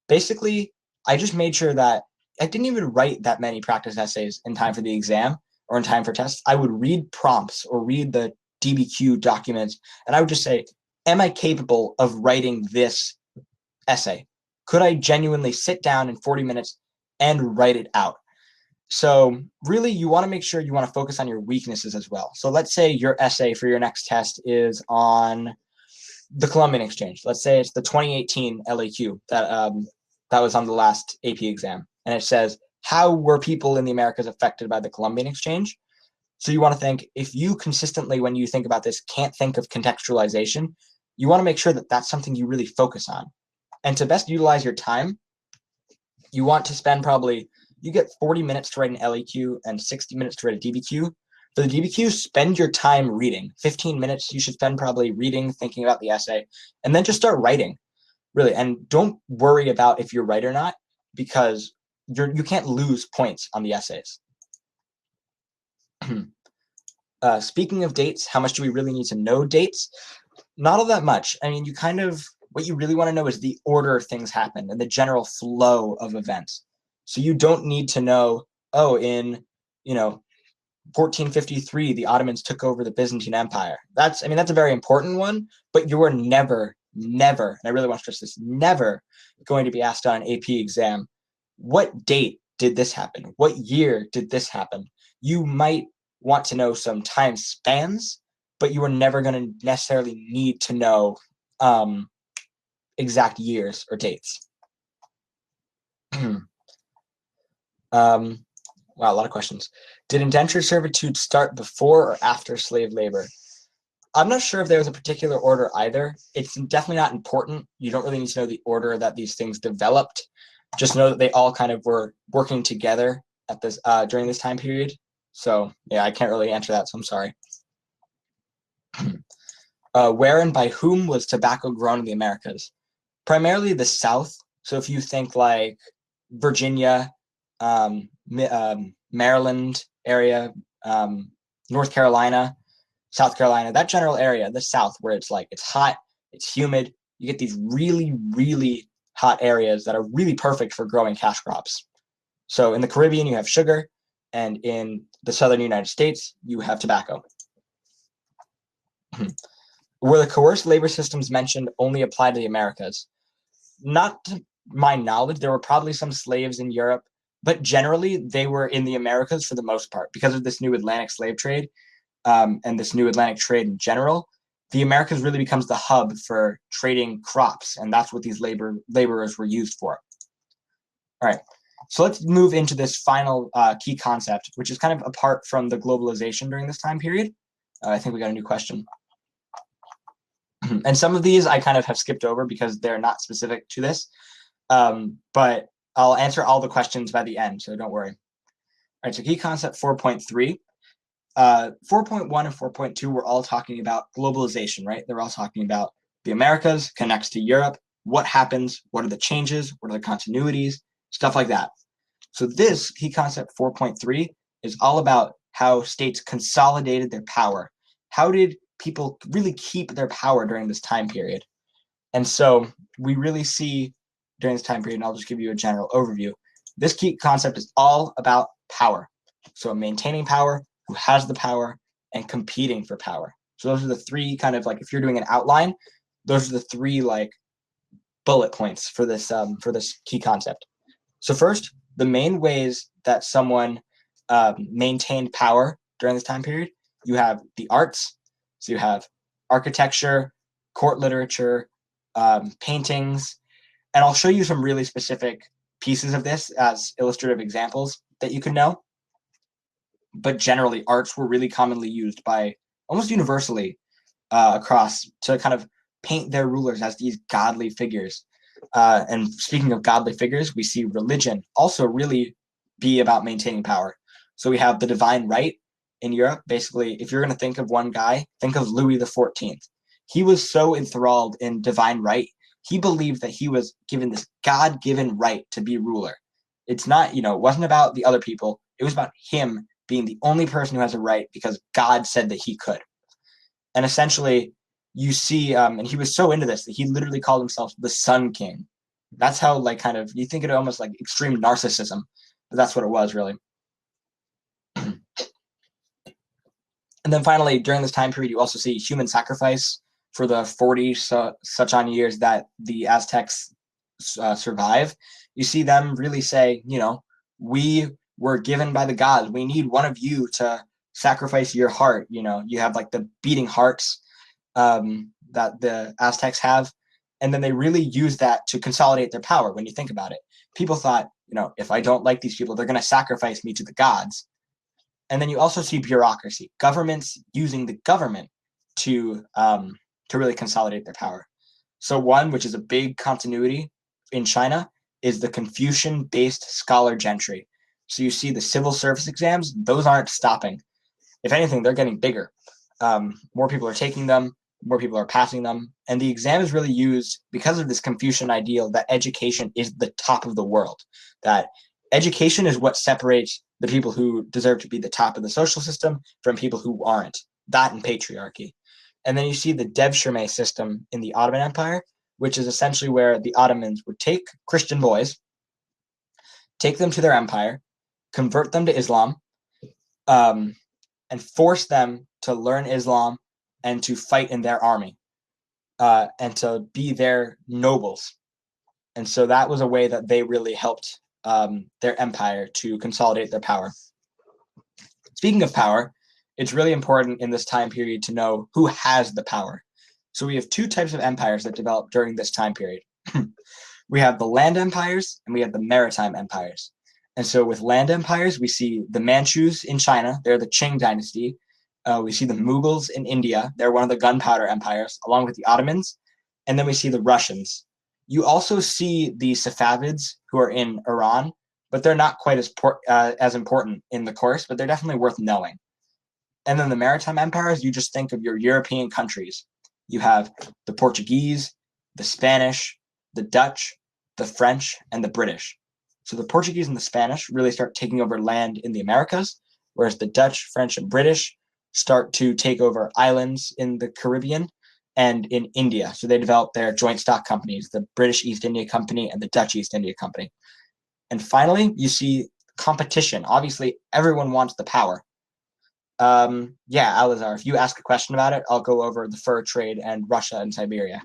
Basically, I just made sure that I didn't even write that many practice essays in time for the exam or in time for tests. I would read prompts or read the DBQ documents, and I would just say, am I capable of writing this essay? Could I genuinely sit down in 40 minutes and write it out? So really, you want to make sure you want to focus on your weaknesses as well. So let's say your essay for your next test is on the Columbian Exchange. Let's say it's the 2018 LAQ that was on the last AP exam. And it says, how were people in the Americas affected by the Columbian Exchange? So you want to think, if you consistently, when you think about this, can't think of contextualization, you want to make sure that that's something you really focus on. And to best utilize your time, you want to spend probably, you get 40 minutes to write an LEQ and 60 minutes to write a DBQ. For the DBQ, spend your time reading. 15 minutes you should spend probably reading, thinking about the essay, and then just start writing, really. And don't worry about if you're right or not, because you can't lose points on the essays. Speaking of dates, how much do we really need to know dates? Not all that much. I mean, what you really want to know is the order things happen and the general flow of events. So you don't need to know, in 1453, the Ottomans took over the Byzantine Empire. That's a very important one, but you are never, and I really want to stress this, never going to be asked on an AP exam, what date did this happen? What year did this happen? You might want to know some time spans, but you are never going to necessarily need to know exact years or dates. Wow, a lot of questions. Did indentured servitude start before or after slave labor? I'm not sure if there was a particular order either. It's definitely not important. You don't really need to know the order that these things developed. Just know that they all kind of were working together at this during this time period. So yeah, I can't really answer that, so I'm sorry. Where and by whom was tobacco grown in the Americas? Primarily the South. So if you think like Virginia, Maryland area, North Carolina, South Carolina, that general area, the South, where it's like, it's hot, it's humid. You get these really, really hot areas that are really perfect for growing cash crops. So in the Caribbean, you have sugar, and in the southern United States, you have tobacco. Were the coerced labor systems mentioned only apply to the Americas? Not to my knowledge. There were probably some slaves in Europe, but generally they were in the Americas for the most part because of this new Atlantic slave trade. And this new Atlantic trade in general, the Americas really becomes the hub for trading crops, and that's what these laborers were used for. All right, so let's move into this final key concept, which is kind of apart from the globalization during this time period. I think we got a new question. And some of these I kind of have skipped over because they're not specific to this, but I'll answer all the questions by the end, so don't worry. All right, so key concept 4.3. 4.1 and 4.2 we're all talking about globalization, right? They're all talking about the Americas connects to Europe, what happens, what are the changes, what are the continuities, stuff like that. So this key concept 4.3 is all about how states consolidated their power. How did people really keep their power during this time period? And so we really see during this time period, and I'll just give you a general overview, this key concept is all about power. So maintaining power, who has the power, and competing for power. So those are the three kind of like, if you're doing an outline, those are the three like bullet points for this key concept. So first, the main ways that someone maintained power during this time period, you have the arts. So you have architecture, court literature, paintings, and I'll show you some really specific pieces of this as illustrative examples that you can know. But generally, arts were really commonly used by almost universally across to kind of paint their rulers as these godly figures. And speaking of godly figures, we see religion also really be about maintaining power. So we have the divine right in Europe. Basically, if you're going to think of one guy, think of Louis XIV. He was so enthralled in divine right. He believed that he was given this God-given right to be ruler. It's not, it wasn't about the other people. It was about him being the only person who has a right because God said that he could. And essentially, you see, and he was so into this that he literally called himself the Sun King. That's how, like, kind of, you think it almost like extreme narcissism, but that's what it was, really. And then finally, during this time period, you also see human sacrifice for the 40 such on years that the Aztecs survive. You see them really say, we were given by the gods. We need one of you to sacrifice your heart. You have like the beating hearts that the Aztecs have. And then they really use that to consolidate their power when you think about it. People thought, if I don't like these people, they're going to sacrifice me to the gods. And then you also see bureaucracy, governments using the government to really consolidate their power. So one, which is a big continuity in China, is the Confucian-based scholar gentry. So you see the civil service exams, those aren't stopping. If anything, they're getting bigger. More people are taking them, more people are passing them. And the exam is really used because of this Confucian ideal that education is the top of the world, that education is what separates the people who deserve to be the top of the social system from people who aren't, that and patriarchy. And then you see the Devshirme system in the Ottoman Empire, which is essentially where the Ottomans would take Christian boys, take them to their empire, convert them to Islam, and force them to learn Islam and to fight in their army and to be their nobles. And so that was a way that they really helped their empire to consolidate their power. Speaking of power, it's really important in this time period to know who has the power. So we have two types of empires that developed during this time period. We have the land empires and we have the maritime empires. And so with land empires, we see the Manchus in China. They're the Qing dynasty. We see the Mughals in India. They're one of the gunpowder empires, along with the Ottomans. And then we see the Russians. You also see the Safavids, who are in Iran, but they're not quite as important in the course, but they're definitely worth knowing. And then the maritime empires, you just think of your European countries. You have the Portuguese, the Spanish, the Dutch, the French, and the British. So the Portuguese and the Spanish really start taking over land in the Americas, whereas the Dutch, French, and British start to take over islands in the Caribbean and in India. So they develop their joint stock companies, the British East India Company and the Dutch East India Company. And finally, you see competition. Obviously, everyone wants the power. Yeah, Alizar, if you ask a question about it, I'll go over the fur trade and Russia and Siberia.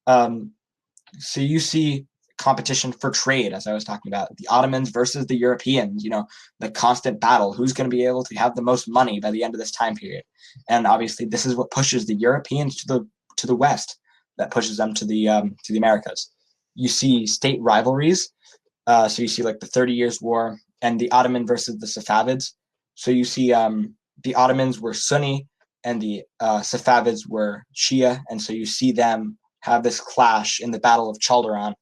So you see competition for trade, as I was talking about, the Ottomans versus the Europeans, the constant battle, who's going to be able to have the most money by the end of this time period. And obviously this is what pushes the Europeans to the west, that pushes them to the Americas. You see state rivalries. So you see like the 30 Years' War and the Ottoman versus the Safavids. So you see the Ottomans were Sunni and the Safavids were Shia. And so you see them have this clash in the Battle of Chaldiran.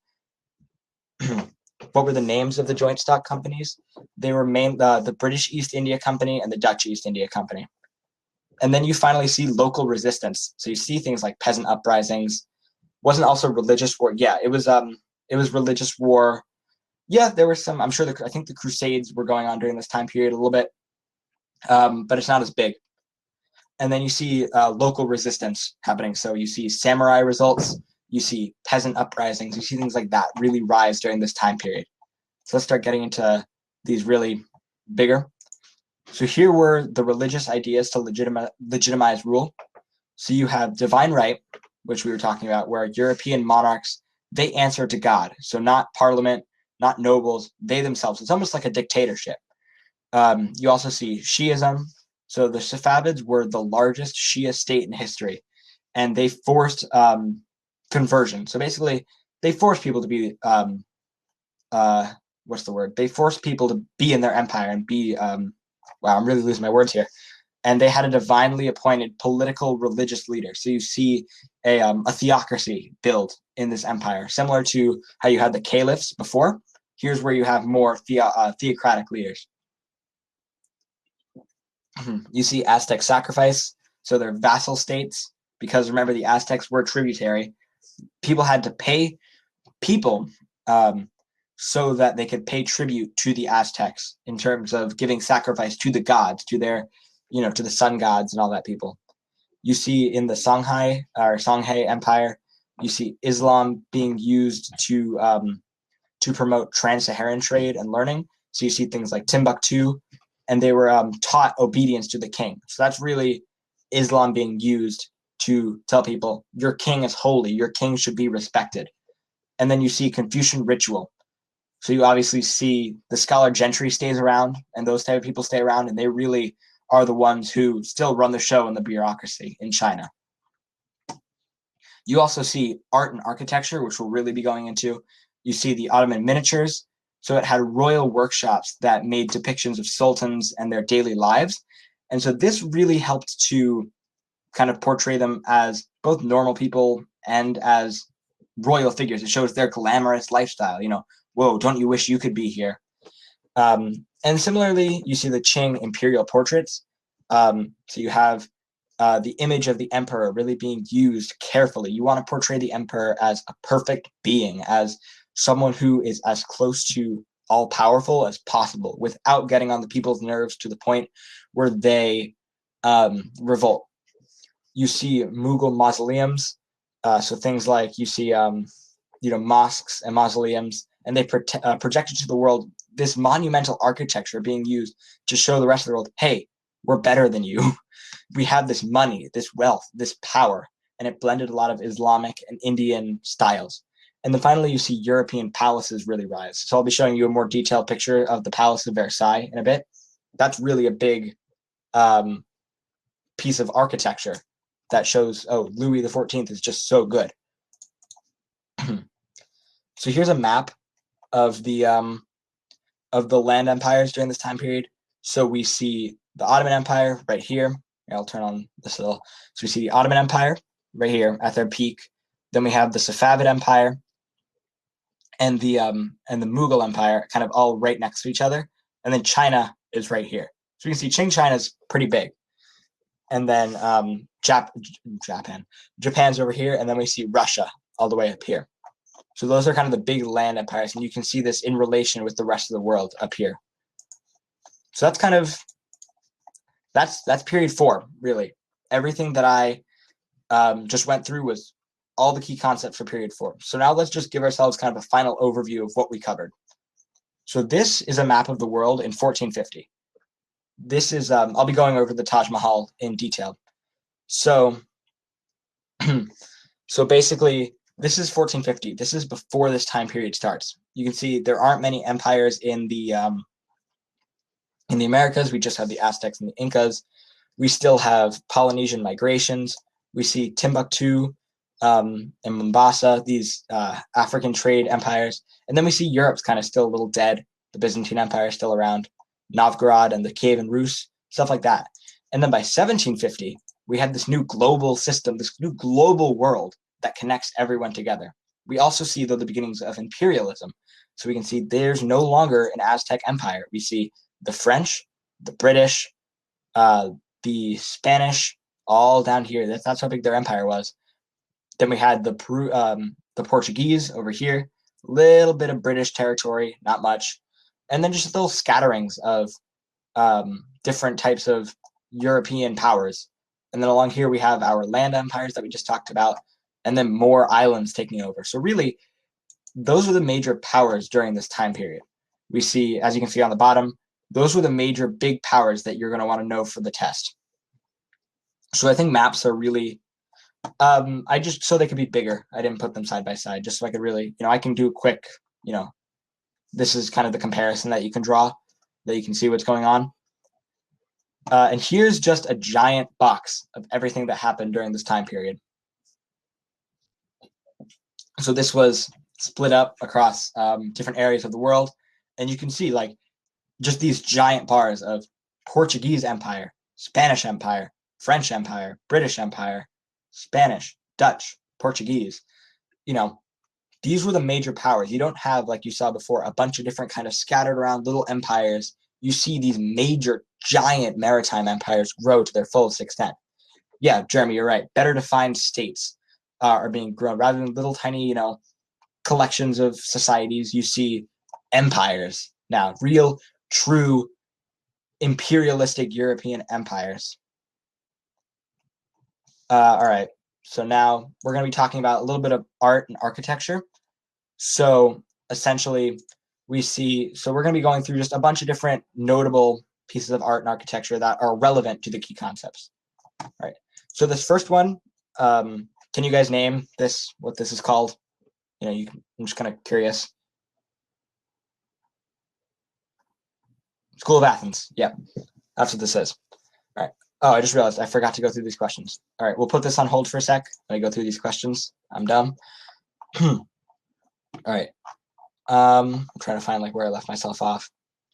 What were the names of the joint stock companies? They were the British East India Company and the Dutch East India Company. And then you finally see local resistance. So you see things like peasant uprisings. Wasn't also religious war. Yeah, it was religious war. Yeah, there were some. I'm sure I think the Crusades were going on during this time period a little bit, but it's not as big. And then you see local resistance happening. So you see samurai results. You see peasant uprisings. You see things like that really rise during this time period. So let's start getting into these really bigger. So here were the religious ideas to legitimize rule. So you have divine right, which we were talking about, where European monarchs, they answer to God. So not parliament, not nobles, they themselves. It's almost like a dictatorship. You also see Shiism. So the Safavids were the largest Shia state in history, and they forced conversion. So basically, they forced people to be what's the word? They forced people to be in their empire and be wow, I'm really losing my words here. And they had a divinely appointed political religious leader. So you see a theocracy build in this empire, similar to how you had the caliphs before. Here's where you have more theocratic leaders. You see Aztec sacrifice. So they're vassal states, because remember, the Aztecs were tributary. People had to pay people so that they could pay tribute to the Aztecs in terms of giving sacrifice to the gods, to their, to the sun gods and all that people. You see in the Songhai Empire, you see Islam being used to promote trans-Saharan trade and learning. So you see things like Timbuktu, and they were taught obedience to the king. So that's really Islam being used to tell people, your king is holy, your king should be respected. And then you see Confucian ritual. So you obviously see the scholar gentry stays around, and those type of people stay around, and they really are the ones who still run the show in the bureaucracy in China. You also see art and architecture, which we'll really be going into. You see the Ottoman miniatures. So it had royal workshops that made depictions of sultans and their daily lives. And so this really helped to kind of portray them as both normal people and as royal figures. It shows their glamorous lifestyle. Whoa, don't you wish you could be here? And similarly, you see the Qing imperial portraits. So you have the image of the emperor really being used carefully. You want to portray the emperor as a perfect being, as someone who is as close to all-powerful as possible without getting on the people's nerves to the point where they revolt. You see Mughal mausoleums. So things like you see, mosques and mausoleums, and they projected to the world this monumental architecture being used to show the rest of the world, hey, we're better than you. We have this money, this wealth, this power, and it blended a lot of Islamic and Indian styles. And then finally, you see European palaces really rise. So I'll be showing you a more detailed picture of the Palace of Versailles in a bit. That's really a big piece of architecture that shows, oh, Louis the 14th is just so good. So here's a map of the land empires during this time period. So we see the Ottoman Empire right here. I'll turn on this little. So we see the Ottoman Empire right here at their peak. Then we have the Safavid Empire and the Mughal Empire kind of all right next to each other. And then China is right here. So we can see Qing China is pretty big. And then Japan's over here. And then we see Russia all the way up here. So those are kind of the big land empires. And you can see this in relation with the rest of the world up here. So that's kind of, that's period 4, really. Everything that I just went through was all the key concepts for period 4. So now let's just give ourselves kind of a final overview of what we covered. So this is a map of the world in 1450. This is, I'll be going over the Taj Mahal in detail. So, so basically, this is 1450. This is before this time period starts. You can see there aren't many empires in the Americas. We just have the Aztecs and the Incas. We still have Polynesian migrations. We see Timbuktu and Mombasa, these African trade empires. And then we see Europe's kind of still a little dead. The Byzantine Empire is still around. Novgorod and the Kievan Rus, stuff like that. And then by 1750, we had this new global system, this new global world that connects everyone together. We also see, though, the beginnings of imperialism. So we can see there's no longer an Aztec empire. We see the French, the British, the Spanish, all down here. That's how big their empire was. Then we had the Portuguese over here, little bit of British territory, not much. And then just little scatterings of different types of European powers. And then along here, we have our land empires that we just talked about, and then more islands taking over. So really, those were the major powers during this time period. We see, as you can see on the bottom, those were the major big powers that you're going to want to know for the test. So I think maps are really, I just, so they could be bigger. I didn't put them side by side, just so I could really, I can do a quick, this is kind of the comparison that you can draw, that you can see what's going on. And here's just a giant box of everything that happened during this time period. So this was split up across different areas of the world. And you can see like just these giant bars of Portuguese Empire, Spanish Empire, French Empire, British Empire, Spanish, Dutch, Portuguese. These were the major powers. You don't have, like you saw before, a bunch of different kind of scattered around little empires. You see these major, giant maritime empires grow to their fullest extent. Yeah, Jeremy, you're right. Better defined states are being grown rather than little tiny, collections of societies. You see empires now, real, true, imperialistic European empires. All right. So now we're going to be talking about a little bit of art and architecture. So essentially, we see, so we're going to be going through just a bunch of different notable pieces of art and architecture that are relevant to the key concepts. All right. So this first one, can you guys name this, what this is called? I'm just kind of curious. School of Athens. Yep. That's what this is. All right. Oh, I just realized I forgot to go through these questions. All right. We'll put this on hold for a sec. Let me go through these questions. I'm dumb. All right. I'm trying to find like where I left myself off.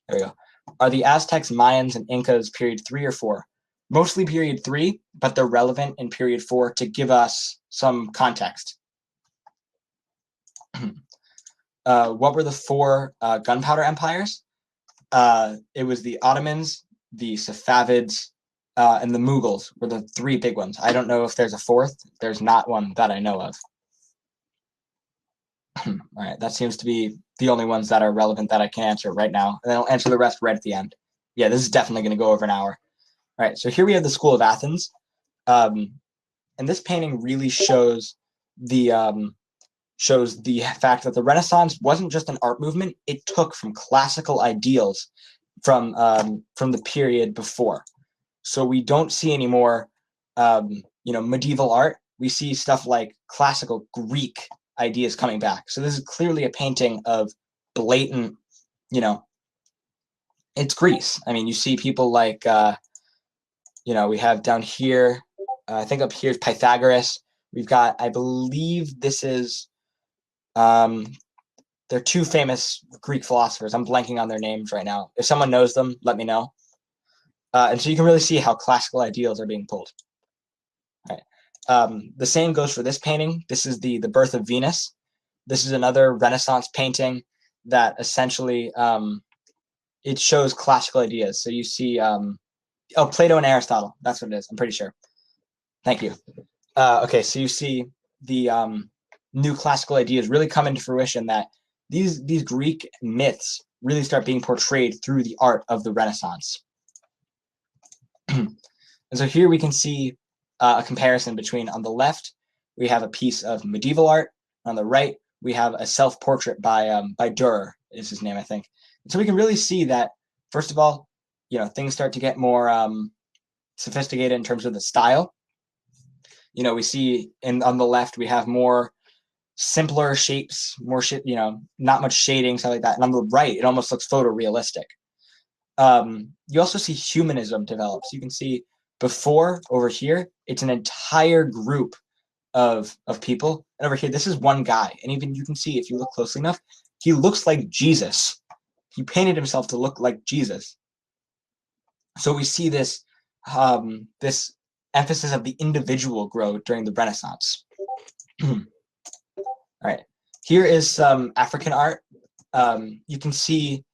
There we go. Are the Aztecs, Mayans, and Incas period 3 or 4? Mostly period 3, but they're relevant in period 4 to give us some context. What were the 4 gunpowder empires? It was the Ottomans, the Safavids, and the Mughals were the 3 big ones. I don't know if there's a 4th. There's not one that I know of. All right, that seems to be the only ones that are relevant that I can answer right now. And then I'll answer the rest right at the end. Yeah, this is definitely going to go over an hour. All right, so here we have the School of Athens. And this painting really shows the fact that the Renaissance wasn't just an art movement. It took from classical ideals from the period before. So we don't see any more, medieval art. We see stuff like classical Greek ideas coming back. So this is clearly a painting of blatant, it's Greece. I mean, you see people like, we have down here, I think up here is Pythagoras. We've got, I believe this is, they're two famous Greek philosophers. I'm blanking on their names right now. If someone knows them, let me know. And so you can really see how classical ideals are being pulled. All right. The same goes for this painting. This is the Birth of Venus. This is another Renaissance painting that essentially it shows classical ideas. So you see, Plato and Aristotle. That's what it is. I'm pretty sure. Thank you. Okay, so you see the new classical ideas really come into fruition, that these Greek myths really start being portrayed through the art of the Renaissance. And so here we can see a comparison between, on the left, we have a piece of medieval art. On the right, we have a self-portrait by Durer, is his name, I think. And so we can really see that, first of all, things start to get more sophisticated in terms of the style. We see on the left, we have more simpler shapes, more not much shading, stuff like that. And on the right, it almost looks photorealistic. You also see humanism develop. So you can see before, over here, it's an entire group of people. And over here, this is one guy. And even you can see, if you look closely enough, he looks like Jesus. He painted himself to look like Jesus. So we see this this emphasis of the individual grow during the Renaissance. All right, here is some African art. You can see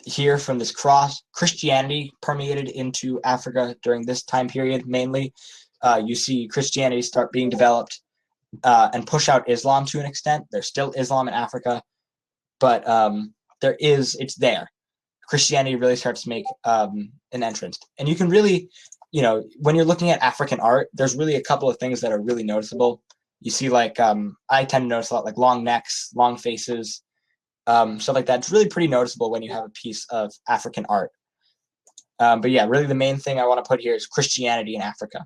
here from this cross, Christianity permeated into Africa during this time period mainly. You see Christianity start being developed and push out Islam to an extent. There's still Islam in Africa, but it's there. Christianity really starts to make an entrance. And you can really, when you're looking at African art, there's really a couple of things that are really noticeable. You see, I tend to notice a lot, like long necks, long faces, stuff like that. It's really pretty noticeable when you have a piece of African art. But yeah, really the main thing I want to put here is Christianity in Africa.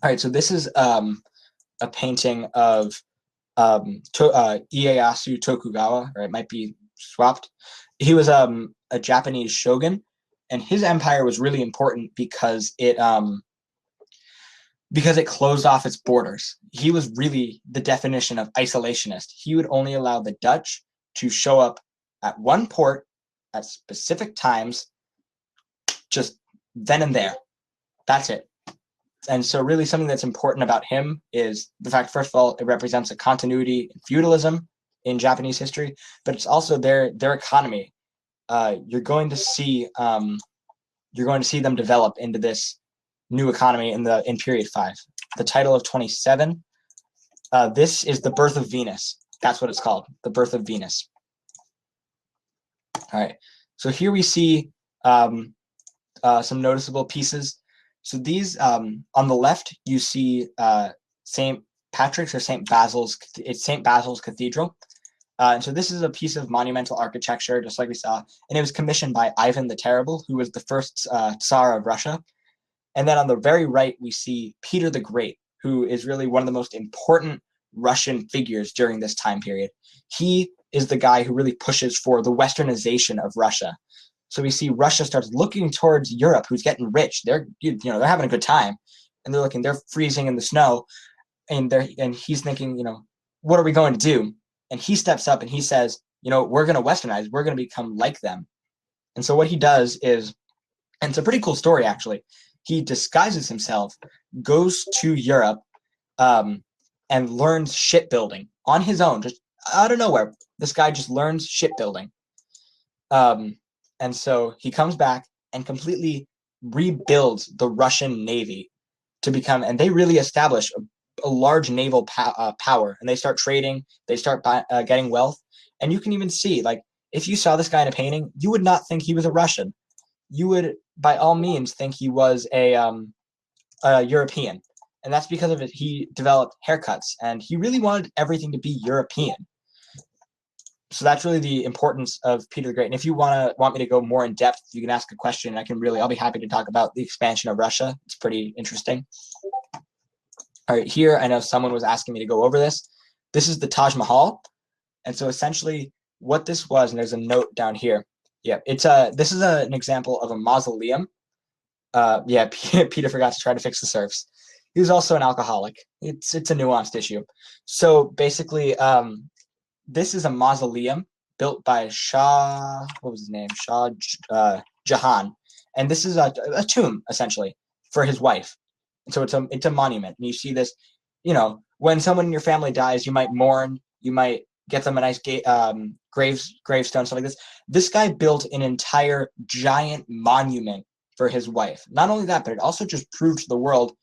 All right, so this is a painting of Ieyasu Tokugawa, or it might be swapped. He was a Japanese shogun, and his empire was really important because it closed off its borders. He was really the definition of isolationist. He would only allow the Dutch to show up at one port at specific times, just then and there. That's it. And so really something that's important about him is the fact, first of all, it represents a continuity in feudalism in Japanese history, but it's also their economy. You're going to see them develop into this new economy in period 5. The title of 27. This is the Birth of Venus. That's what it's called, the Birth of Venus. All right. So here we see some noticeable pieces. So these on the left, you see St. Patrick's or St. Basil's. It's St. Basil's Cathedral. And so this is a piece of monumental architecture, just like we saw, and it was commissioned by Ivan the Terrible, who was the first Tsar of Russia. And then on the very right, we see Peter the Great, who is really one of the most important Russian figures during this time period. He is the guy who really pushes for the westernization of Russia. So we see Russia starts looking towards Europe, who's getting rich. They're having a good time, and they're freezing in the snow, and he's thinking, what are we going to do? And he steps up and he says, we're going to westernize. We're going to become like them. And so what he does is, and it's a pretty cool story actually, he disguises himself, goes to Europe, and learns shipbuilding on his own, just out of nowhere. This guy just learns shipbuilding. And so he comes back and completely rebuilds the Russian Navy to become, and they really establish a large naval power, and they start trading, they start getting wealth. And you can even see, if you saw this guy in a painting, you would not think he was a Russian. You would, by all means, think he was a European. And that's because of it. He developed haircuts, and he really wanted everything to be European. So that's really the importance of Peter the Great. And if you want me to go more in depth, you can ask a question. I'll be happy to talk about the expansion of Russia. It's pretty interesting. All right, here, I know someone was asking me to go over this. This is the Taj Mahal. And so essentially what this was, and there's a note down here. Yeah, this is an example of a mausoleum. Yeah, Peter forgot to try to fix the serfs. He was also an alcoholic. It's a nuanced issue. So basically, this is a mausoleum built by Shah. What was his name? Shah Jahan, and this is a tomb essentially for his wife. So it's a monument, and you see this. You know, when someone in your family dies, you might mourn. You might get them a nice gravestone, stuff like this. This guy built an entire giant monument for his wife. Not only that, but it also just proved to the world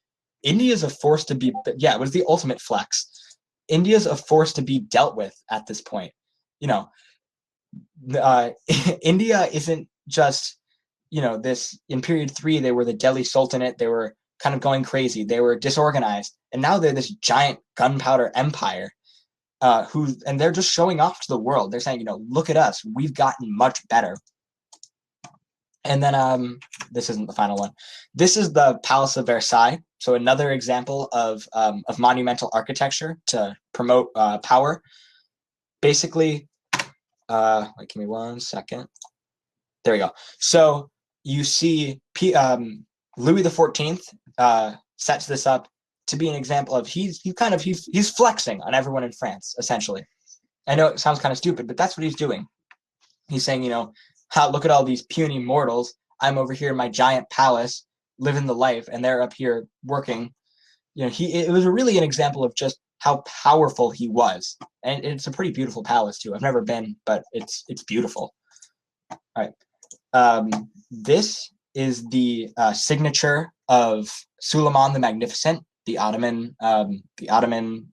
India is a force to be. Yeah, it was the ultimate flex. India's a force to be dealt with at this point. You know, India isn't just, this in period 3, they were the Delhi Sultanate. They were kind of going crazy. They were disorganized. And now they're this giant gunpowder empire and they're just showing off to the world. They're saying, look at us. We've gotten much better. And then this isn't the final one. This is the Palace of Versailles. So another example of monumental architecture to promote power. Basically, give me 1 second. There we go. So you see Louis XIV sets this up to be an example of he's flexing on everyone in France, essentially. I know it sounds kind of stupid, but that's what he's doing. He's saying, look at all these puny mortals. I'm over here in my giant palace, living the life, and they're up here working. It was really an example of just how powerful he was. And it's a pretty beautiful palace too. I've never been, but it's beautiful. All right. This is the signature of Suleiman the Magnificent, the Ottoman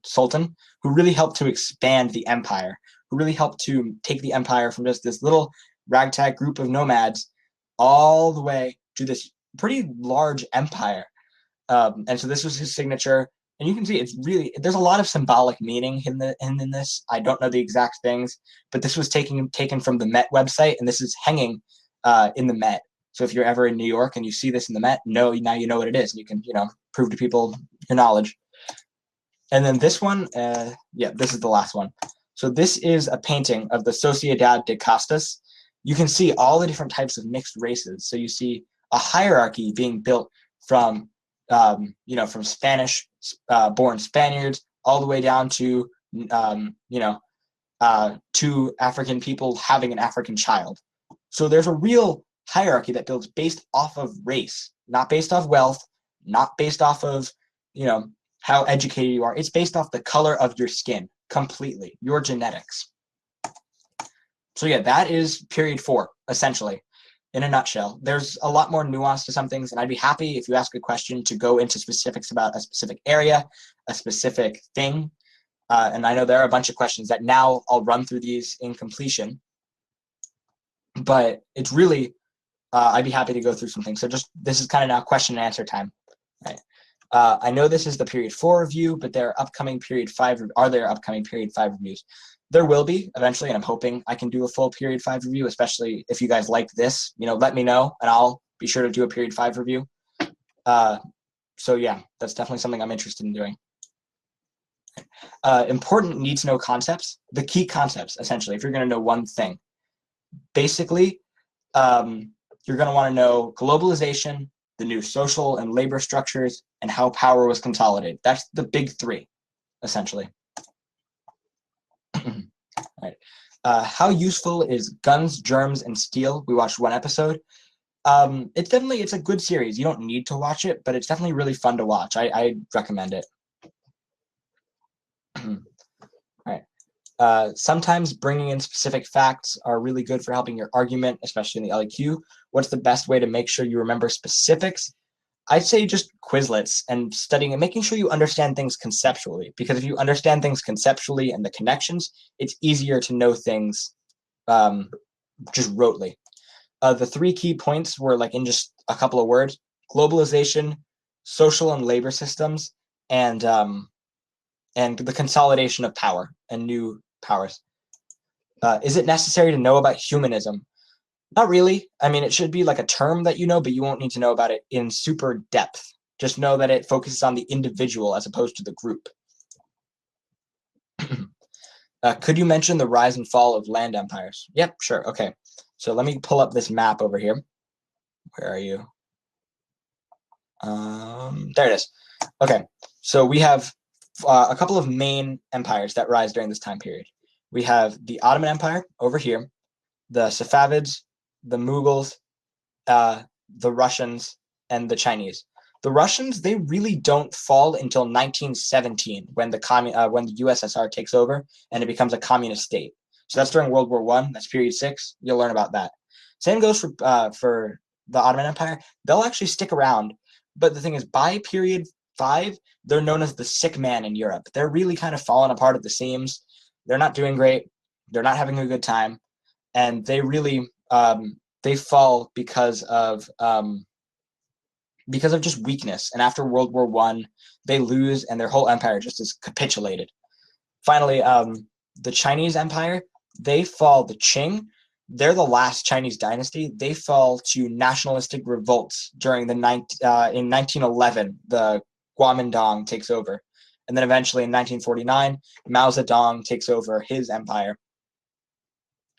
Sultan, who really helped to expand the empire, who really helped to take the empire from just this little ragtag group of nomads all the way to this pretty large empire. And so this was his signature. And you can see there's a lot of symbolic meaning in this. I don't know the exact things, but this was taken from the Met website, and this is hanging in the Met. So if you're ever in New York and you see this in the Met, now you know what it is, and you can prove to people your knowledge. And then this one, this is the last one. So this is a painting of the Sociedad de Castas. You can see all the different types of mixed races. So you see a hierarchy being built from from Spanish born Spaniards all the way down to to African people having an African child. So there's a real hierarchy that builds based off of race, not based off wealth, not based off of how educated you are. It's based off the color of your skin completely, your genetics. So yeah, that is period 4 essentially. In a nutshell. There's a lot more nuance to some things, and I'd be happy if you ask a question to go into specifics about a specific area, a specific thing. And I know there are a bunch of questions that now I'll run through these in completion, but it's really, I'd be happy to go through some things. So this is kind of now question and answer time. Right. I know this is the period 4 review, but there are upcoming period 5 reviews? There will be eventually, and I'm hoping I can do a full period 5 review, especially if you guys like this. Let me know, and I'll be sure to do a period 5 review. So yeah, that's definitely something I'm interested in doing. Important need-to-know concepts, the key concepts, essentially, if you're going to know one thing. Basically, you're going to want to know globalization, the new social and labor structures, and how power was consolidated. That's the big 3, essentially. Right. How useful is Guns, Germs, and Steel? We watched 1 episode. It's a good series. You don't need to watch it, but it's definitely really fun to watch. I recommend it. All right. Sometimes bringing in specific facts are really good for helping your argument, especially in the LEQ. What's the best way to make sure you remember specifics? I'd say just Quizlets and studying and making sure you understand things conceptually, because if you understand things conceptually and the connections, it's easier to know things just rotely. The 3 key points were in just a couple of words: globalization, social and labor systems, and the consolidation of power and new powers. Is it necessary to know about humanism? Not really. I mean, it should be a term that you know, but you won't need to know about it in super depth. Just know that it focuses on the individual as opposed to the group. Could you mention the rise and fall of land empires? Yep, sure. Okay. So let me pull up this map over here. Where are you? There it is. Okay, so we have a couple of main empires that rise during this time period. We have the Ottoman Empire over here, the Safavids, the Mughals, the Russians, and the Chinese. The Russians, they really don't fall until 1917 when the USSR takes over and it becomes a communist state. So that's during World War I. That's period 6. You'll learn about that. Same goes for the Ottoman Empire. They'll actually stick around, but the thing is, by period 5, they're known as the sick man in Europe. They're really kind of falling apart at the seams. They're not doing great. They're not having a good time, and they really they fall because of just weakness. And after World War I, they lose, and their whole empire just is capitulated. Finally, the Chinese Empire, they fall. The Qing, they're the last Chinese dynasty. They fall to nationalistic revolts during in 1911. The Kuomintang takes over, and then eventually in 1949, Mao Zedong takes over his empire,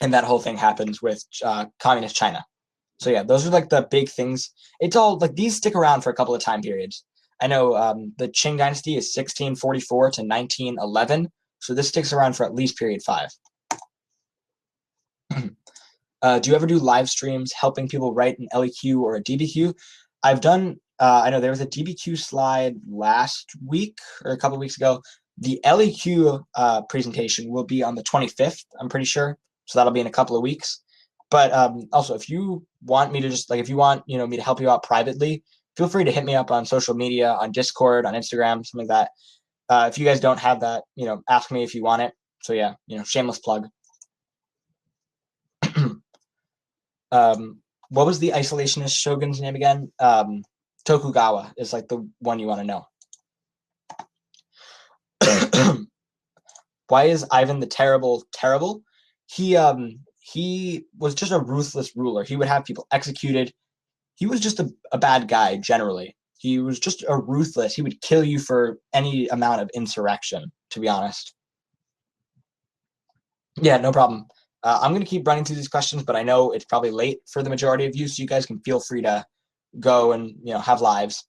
and that whole thing happens with communist China. So yeah, those are like the big things. It's all like these stick around for a couple of time periods. I know the Qing dynasty is 1644 to 1911, so this sticks around for at least period 5. Do you ever do live streams helping people write an LEQ or a DBQ? I've done, I know there was a DBQ slide last week or a couple of weeks ago. The LEQ presentation will be on the 25th, I'm pretty sure. So that'll be in a couple of weeks. But also, if you want me to just, like, if you want, me to help you out privately, feel free to hit me up on social media, on Discord, on Instagram, something like that. If you guys don't have that, ask me if you want it. So yeah, shameless plug. What was the isolationist shogun's name again? Tokugawa is like the one you want to know. Why is Ivan the Terrible terrible? He was just a ruthless ruler. He would have people executed. He was just a bad guy generally. He was just a ruthless. He would kill you for any amount of insurrection, to be honest. Yeah, no problem. I'm going to keep running through these questions, but I know it's probably late for the majority of you, so you guys can feel free to go and have lives.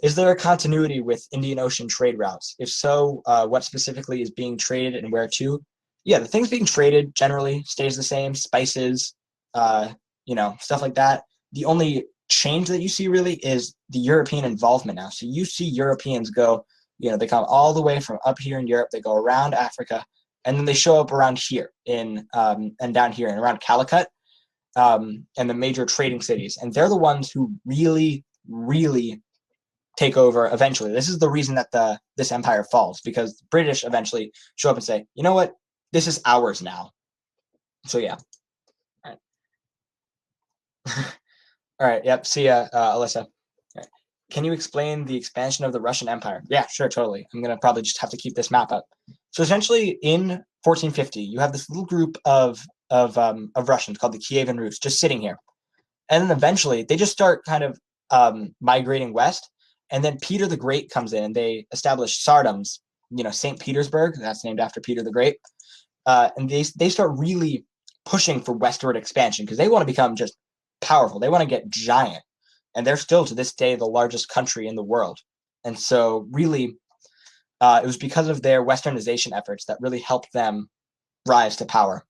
Is there a continuity with Indian Ocean trade routes? If so, what specifically is being traded and where to? Yeah, the things being traded generally stays the same. Spices, stuff like that. The only change that you see really is the European involvement now. So you see Europeans go, they come all the way from up here in Europe, they go around Africa, and then they show up around here and down here and around Calicut and the major trading cities. And they're the ones who really, really take over eventually. This is the reason that this empire falls, because the British eventually show up and say, you know what, this is ours now. So yeah. All right. All right. Yep. See ya, Alyssa. Right. Can you explain the expansion of the Russian Empire? Yeah, sure, totally. I'm gonna probably just have to keep this map up. So essentially, in 1450, you have this little group of Russians called the Kievan Rus just sitting here, and then eventually they just start kind of migrating west. And then Peter the Great comes in, and they establish Tsardoms, St. Petersburg. That's named after Peter the Great. And they start really pushing for westward expansion because they want to become just powerful. They want to get giant. And they're still, to this day, the largest country in the world. And so really, it was because of their westernization efforts that really helped them rise to power.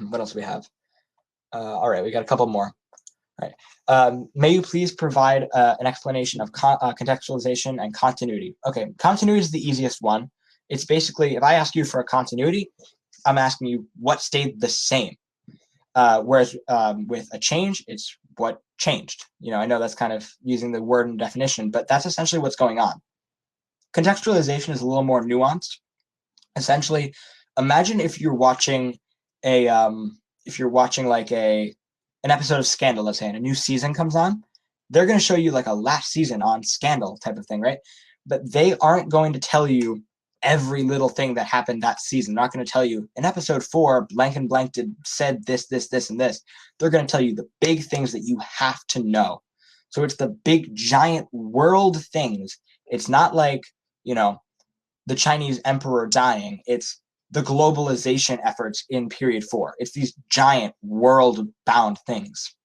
What else do we have? All right, we got a couple more. Right. May you please provide an explanation of contextualization and continuity? Okay, continuity is the easiest one. It's basically, if I ask you for a continuity, I'm asking you what stayed the same. Whereas with a change, it's what changed. I know that's kind of using the word and definition, but that's essentially what's going on. Contextualization is a little more nuanced. Essentially, imagine if you're watching like an episode of Scandal, let's say, and a new season comes on, they're going to show you like a last season on Scandal type of thing, right? But they aren't going to tell you every little thing that happened that season. They're not going to tell you in episode 4, blank and blank said this, and this. They're going to tell you the big things that you have to know. So it's the big giant world things. It's not like, the Chinese emperor dying. It's the globalization efforts in period 4. It's these giant world-bound things.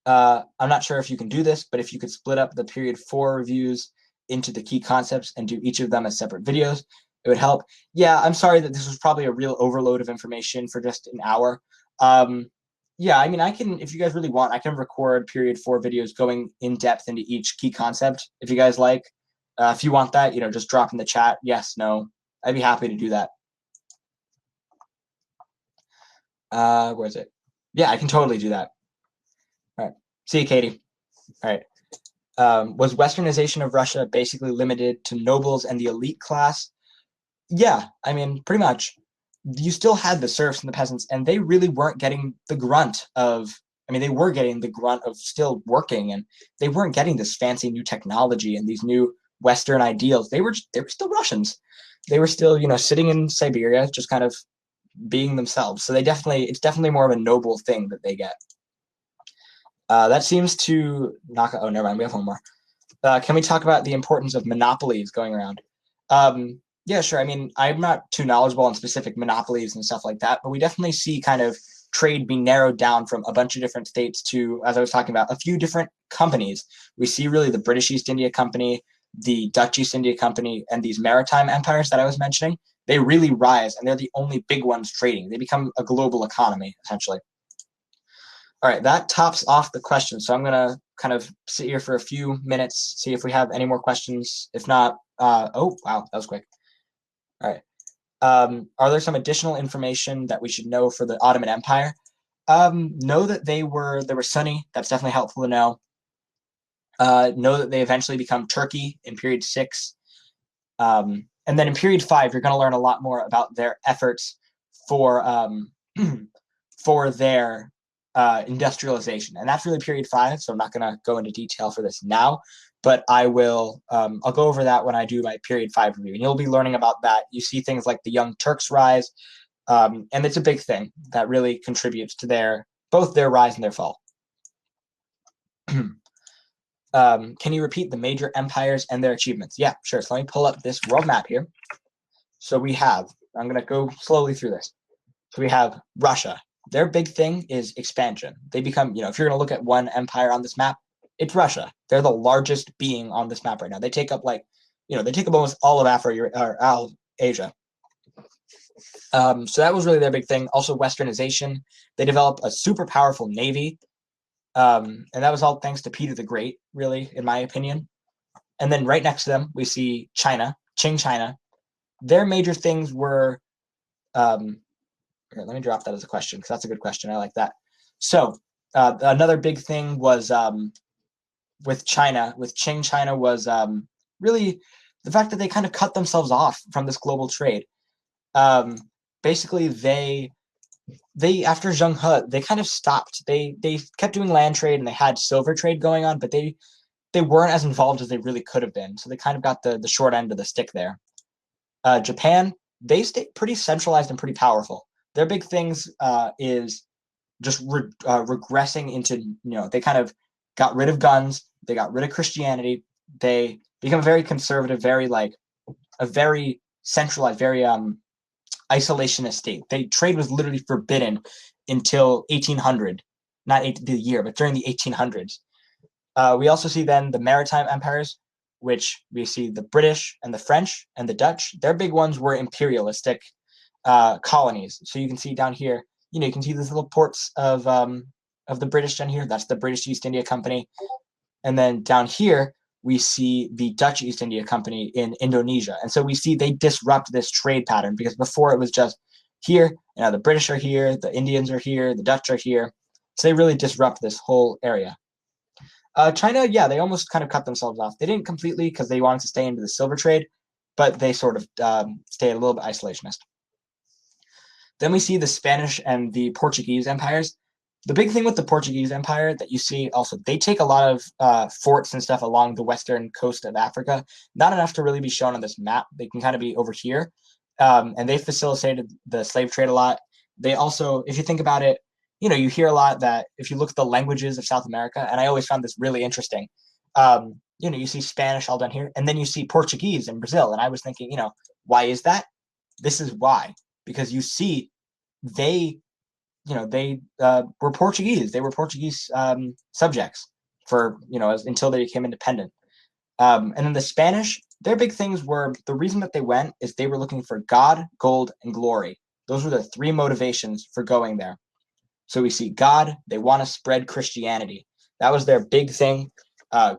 I'm not sure if you can do this, but if you could split up the period 4 reviews into the key concepts and do each of them as separate videos, it would help. Yeah, I'm sorry that this was probably a real overload of information for just an hour. Yeah, I mean, I can, if you guys really want, I can record period 4 videos going in depth into each key concept if you guys like. If you want that, just drop in the chat. Yes, no. I'd be happy to do that. Where is it? Yeah, I can totally do that. All right. See you, Katie. All right. Was westernization of Russia basically limited to nobles and the elite class? Yeah, I mean, pretty much. You still had the serfs and the peasants, and they really weren't getting the grunt of. I mean, they were getting the grunt of still working, and they weren't getting this fancy new technology and these new Western ideals. They were still Russians. They were still, sitting in Siberia, just kind of being themselves. So it's definitely more of a noble thing that they get. That seems to knock. Oh, never mind. We have one more. Can we talk about the importance of monopolies going around? Yeah, sure. I mean, I'm not too knowledgeable on specific monopolies and stuff like that, but we definitely see kind of trade being narrowed down from a bunch of different states to, as I was talking about, a few different companies. We see really the British East India Company, the Dutch East India Company, and these maritime empires that I was mentioning. They really rise, and they're the only big ones trading. They become a global economy, essentially. All right, that tops off the questions. So I'm going to kind of sit here for a few minutes, see if we have any more questions. If not, oh, wow, that was quick. All right. Are there some additional information that we should know for the Ottoman Empire? Know that they were Sunni. That's definitely helpful to know. Know that they eventually become Turkey in period 6. And then in period 5, you're going to learn a lot more about their efforts for for their industrialization, and that's really period 5. So I'm not going to go into detail for this now, but I will. I'll go over that when I do my period 5 review, and you'll be learning about that. You see things like the Young Turks' rise, and it's a big thing that really contributes to both their rise and their fall. Can you repeat the major empires and their achievements? Yeah, sure. So let me pull up this world map here. So we have. I'm going to go slowly through this. So we have Russia. Their big thing is expansion. They become, if you're going to look at one empire on this map, it's Russia. They're the largest being on this map right now. They take up they take up almost all of Africa or all of Asia. So that was really their big thing. Also, westernization. They developed a super powerful navy, and that was all thanks to Peter the Great, really, in my opinion. And then right next to them, we see China, Qing China. Their major things were. Here, let me drop that as a question because that's a good question. I like that. So another big thing was with China, with Qing China, was really the fact that they kind of cut themselves off from this global trade. Basically, they after Zheng He, they kind of stopped. They kept doing land trade and they had silver trade going on, but they weren't as involved as they really could have been. So they kind of got the short end of the stick there. Japan, they stayed pretty centralized and pretty powerful. Their big things is just regressing into, they kind of got rid of guns. They got rid of Christianity. They become very conservative, very a very centralized, very isolationist state. Trade was literally forbidden until 1800, not the year, but during the 1800s. We also see then the Maritime Empires, which we see the British and the French and the Dutch. Their big ones were imperialistic colonies. So you can see down here, you can see these little ports of the British down here. That's the British East India Company. And then down here, we see the Dutch East India Company in Indonesia. And so we see they disrupt this trade pattern because before it was just here, the British are here, the Indians are here, the Dutch are here. So they really disrupt this whole area. China, yeah, they almost kind of cut themselves off. They didn't completely because they wanted to stay into the silver trade, but they sort of stayed a little bit isolationist. Then we see the Spanish and the Portuguese empires. The big thing with the Portuguese Empire that you see also, they take a lot of forts and stuff along the western coast of Africa. Not enough to really be shown on this map. They can kind of be over here. And they facilitated the slave trade a lot. They also, if you think about it, you hear a lot that if you look at the languages of South America, and I always found this really interesting, you see Spanish all down here, and then you see Portuguese in Brazil. And I was thinking, why is that? This is why. Because you see, they they were Portuguese. They were Portuguese subjects for, until they became independent. And then the Spanish, their big things were, the reason that they went is they were looking for God, gold, and glory. Those were the three motivations for going there. So we see God, they want to spread Christianity. That was their big thing.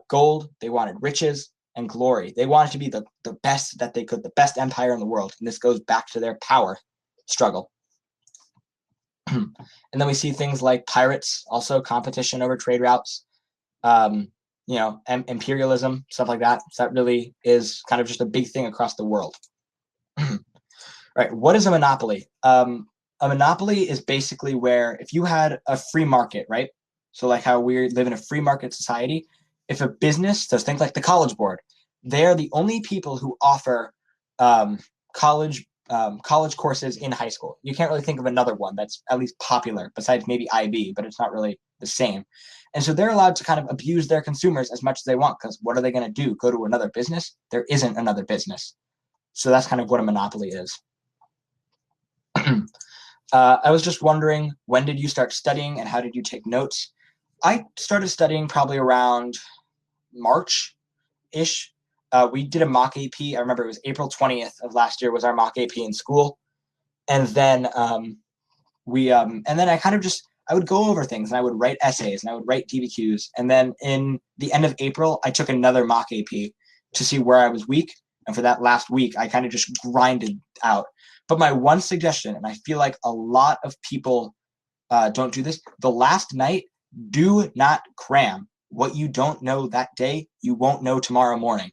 Gold, they wanted riches, and glory. They wanted to be the best that they could, the best empire in the world. And this goes back to their power struggle. And then we see things like pirates, also competition over trade routes, imperialism, stuff like that. So that really is kind of just a big thing across the world. Right. What is a monopoly? A monopoly is basically where if you had a free market, right? So like how we live in a free market society, if a business, so think like the College Board, they're the only people who offer college courses in high school. You can't really think of another one that's at least popular besides maybe IB, but it's not really the same. And so they're allowed to kind of abuse their consumers as much as they want, because what are they going to do? Go to another business? There isn't another business. So that's kind of what a monopoly is. I was just wondering, when did you start studying and how did you take notes? I started studying probably around March-ish. We did a mock AP. I remember it was April 20th of last year was our mock AP in school. And then and then I would go over things and I would write essays and I would write DBQs. And then in the end of April, I took another mock AP to see where I was weak. And for that last week, I kind of just grinded out. But my one suggestion, and I feel like a lot of people don't do this, the last night, do not cram. What you don't know that day, you won't know tomorrow morning.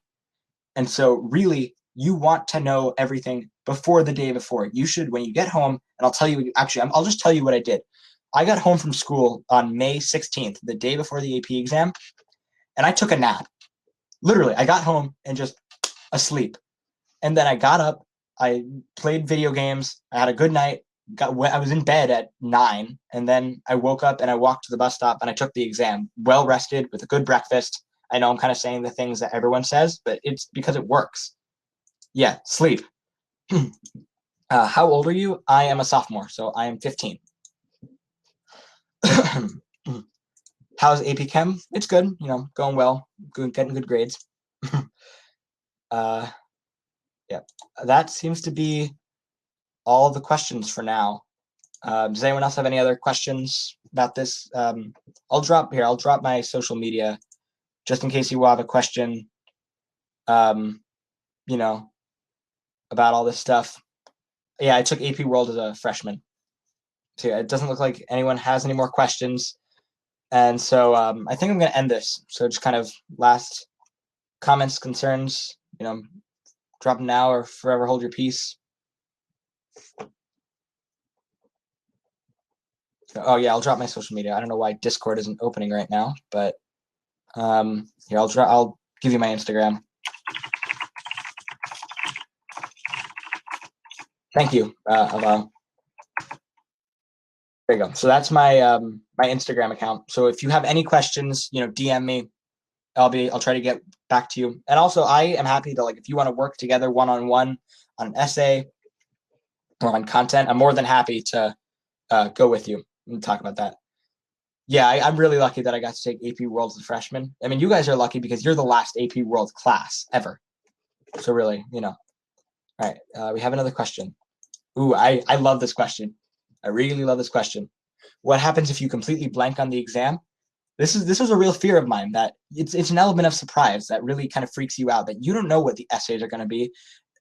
And so really, you want to know everything before the day before. You should, when you get home, and I'll tell you, actually, I'll just tell you what I did. I got home from school on May 16th, the day before the AP exam, and I took a nap. Literally, I got home and just asleep. And then I got up, I played video games, I had a good night, I was in bed at 9, and then I woke up and I walked to the bus stop and I took the exam, well rested, with a good breakfast. I know I'm kind of saying the things that everyone says, but it's because it works. Yeah, sleep. How old are you? I am a sophomore, so I am 15. How's AP Chem? It's good, going well, getting good grades. Yeah, that seems to be all the questions for now. Does anyone else have any other questions about this? I'll drop my social media just in case you will have a question, about all this stuff. Yeah, I took AP World as a freshman. So yeah, it doesn't look like anyone has any more questions. And so I think I'm going to end this. So just kind of last comments, concerns, drop them now or forever hold your peace. Oh yeah, I'll drop my social media. I don't know why Discord isn't opening right now, but here I'll give you my Instagram. Thank you, Alvaro. There you go. So that's my my Instagram account. So if you have any questions, DM me. I'll try to get back to you. And also, I am happy to, if you want to work together one-on-one on an essay or on content, I'm more than happy to go with you and talk about that. Yeah, I'm really lucky that I got to take AP World as a freshman. I mean, you guys are lucky because you're the last AP World class ever. So really, All right, we have another question. Ooh, I love this question. I really love this question. What happens if you completely blank on the exam? This was a real fear of mine, that it's an element of surprise that really kind of freaks you out, that you don't know what the essays are going to be.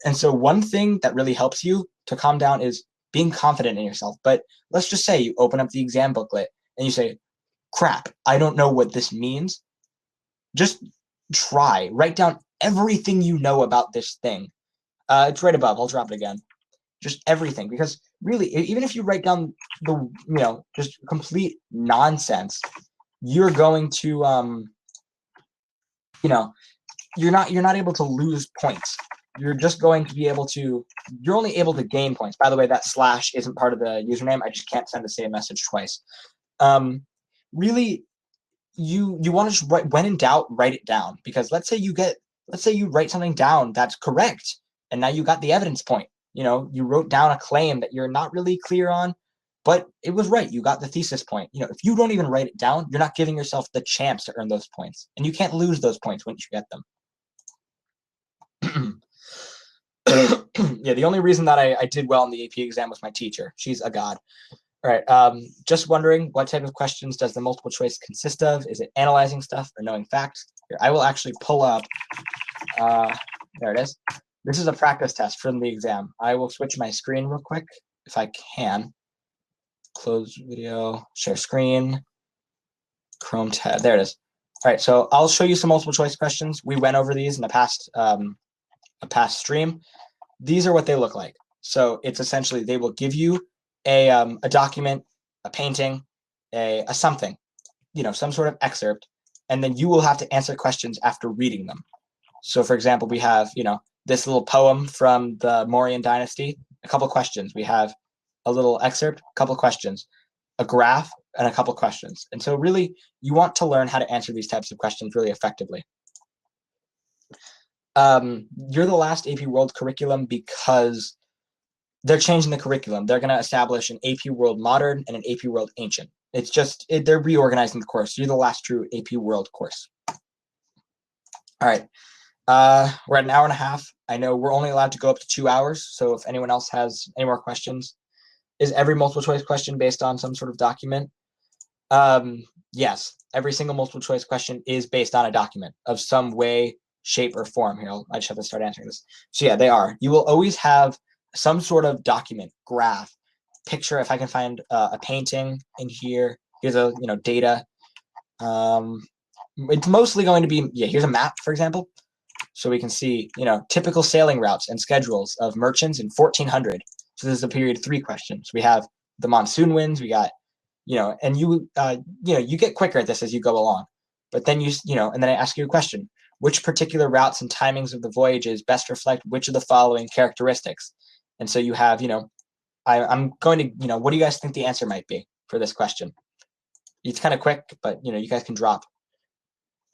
And so one thing that really helps you to calm down is being confident in yourself. But let's just say you open up the exam booklet and you say, crap, I don't know what this means. Just write down everything you know about this thing. It's right above. I'll drop it again. Just everything, because really, even if you write down the, just complete nonsense, you're going to, you're not able to lose points. You're just going to be able to, you're only able to gain points. By the way, that slash isn't part of the username. I just can't send the same message twice. Really, you want to just when in doubt, write it down, because let's say you write something down that's correct, and now you got the evidence point. You wrote down a claim that you're not really clear on. But it was right. You got the thesis point. You know, if you don't even write it down, you're not giving yourself the chance to earn those points. And you can't lose those points once you get them. Yeah, the only reason that I did well in the AP exam was my teacher. She's a god. All right. Just wondering, what type of questions does the multiple choice consist of? Is it analyzing stuff or knowing facts? Here, I will actually pull up. There it is. This is a practice test from the exam. I will switch my screen real quick if I can. Close video, share screen, Chrome tab. There it is. All right, so I'll show you some multiple choice questions. We went over these in a past stream. These are what they look like. So it's essentially they will give you a document, a painting, a something, you know, some sort of excerpt, and then you will have to answer questions after reading them. So for example, we have, you know, this little poem from the Mauryan dynasty, a couple questions. We have a little excerpt, a couple questions, a graph, and a couple questions. And so really, you want to learn how to answer these types of questions really effectively. You're the last AP World curriculum because they're changing the curriculum. They're going to establish an AP World Modern and an AP World Ancient. It's just, they're reorganizing the course. You're the last true AP World course. All right. We're at an hour and a half. I know we're only allowed to go up to 2 hours. So if anyone else has any more questions, is every multiple choice question based on some sort of document? Yes, every single multiple choice question is based on a document of some way, shape, or form. Here, I just have to start answering this. So yeah, they are. You will always have some sort of document, graph, picture. If I can find a painting in here, here's a data. It's mostly going to be here's a map, for example. So we can see typical sailing routes and schedules of merchants in 1400. So this is a period 3 question. So we have the monsoon winds. We got and you get quicker at this as you go along. But then and then I ask you a question: which particular routes and timings of the voyages best reflect which of the following characteristics? And so you have I'm going to what do you guys think the answer might be for this question? It's kind of quick, but you guys can drop.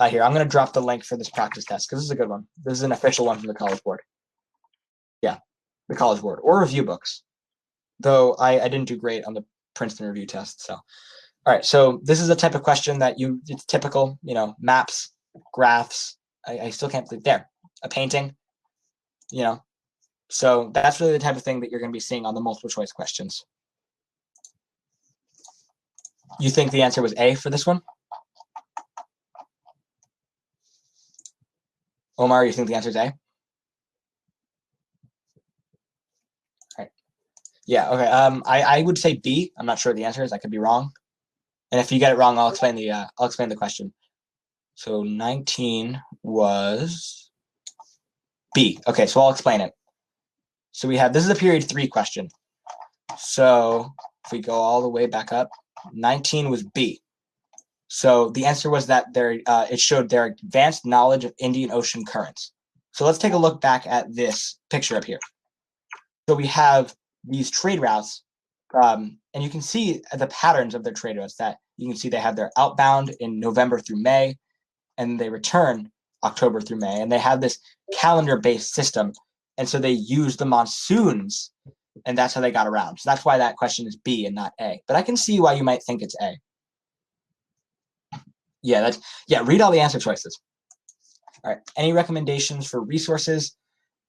Here, I'm going to drop the link for this practice test because this is a good one. This is an official one from the College Board. Yeah, the College Board or review books. Though I didn't do great on the Princeton review test. So, all right. So this is a type of question that it's typical, maps, graphs. I still can't believe there, a painting, so that's really the type of thing that you're going to be seeing on the multiple choice questions. You think the answer was A for this one? Omar, you think the answer is A? All right. Yeah, okay. I would say B. I'm not sure what the answer is. I could be wrong. And if you get it wrong, I'll explain the question. So 19 was B. Okay, so I'll explain it. So we have, this is a period 3 question. So if we go all the way back up, 19 was B. So the answer was that it showed their advanced knowledge of Indian Ocean currents. So let's take a look back at this picture up here. So we have these trade routes, and you can see the patterns of their trade routes. That you can see they have their outbound in November through May, and they return October through May, and they have this calendar-based system. And so they use the monsoons, and that's how they got around. So that's why that question is B and not A. But I can see why you might think it's A. Yeah, read all the answer choices. All right. Any recommendations for resources?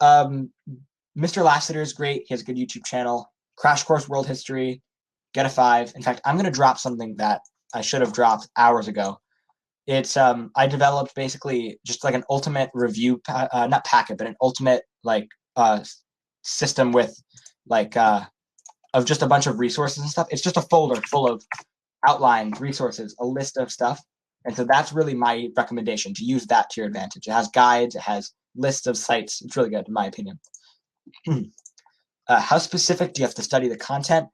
Mr. Lassiter is great. He has a good YouTube channel. Crash Course World History. Get a 5. In fact, I'm going to drop something that I should have dropped hours ago. It's I developed basically just like an ultimate review, not packet, but an ultimate system with of just a bunch of resources and stuff. It's just a folder full of outlined resources, a list of stuff. And so that's really my recommendation, to use that to your advantage. It has guides, it has lists of sites. It's really good, in my opinion. How specific do you have to study the content?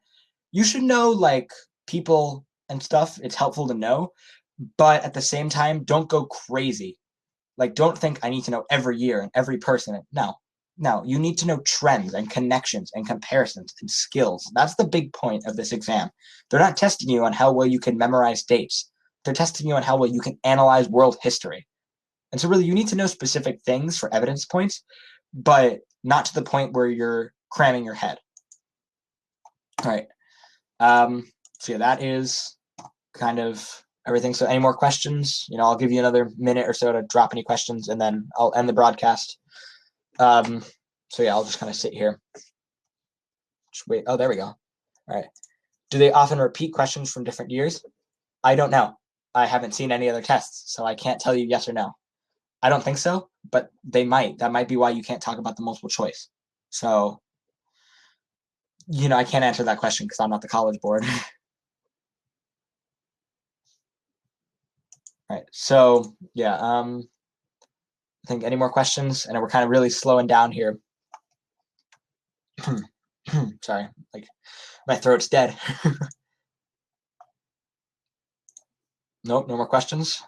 You should know people and stuff. It's helpful to know, but at the same time, don't go crazy. Don't think I need to know every year and every person. No, you need to know trends and connections and comparisons and skills. That's the big point of this exam. They're not testing you on how well you can memorize dates. They're testing you on how well you can analyze world history. And so really, you need to know specific things for evidence points, but not to the point where you're cramming your head. All right. So yeah, that is kind of everything. So any more questions? I'll give you another minute or so to drop any questions, and then I'll end the broadcast. So yeah, I'll just kind of sit here. Just wait. Oh, there we go. All right. Do they often repeat questions from different years? I don't know. I haven't seen any other tests, so I can't tell you yes or no. I don't think so, but they might. That might be why you can't talk about the multiple choice. So, I can't answer that question because I'm not the College Board. Right. So, yeah. I think any more questions? And we're kind of really slowing down here. Sorry, like my throat's dead. Nope, no more questions.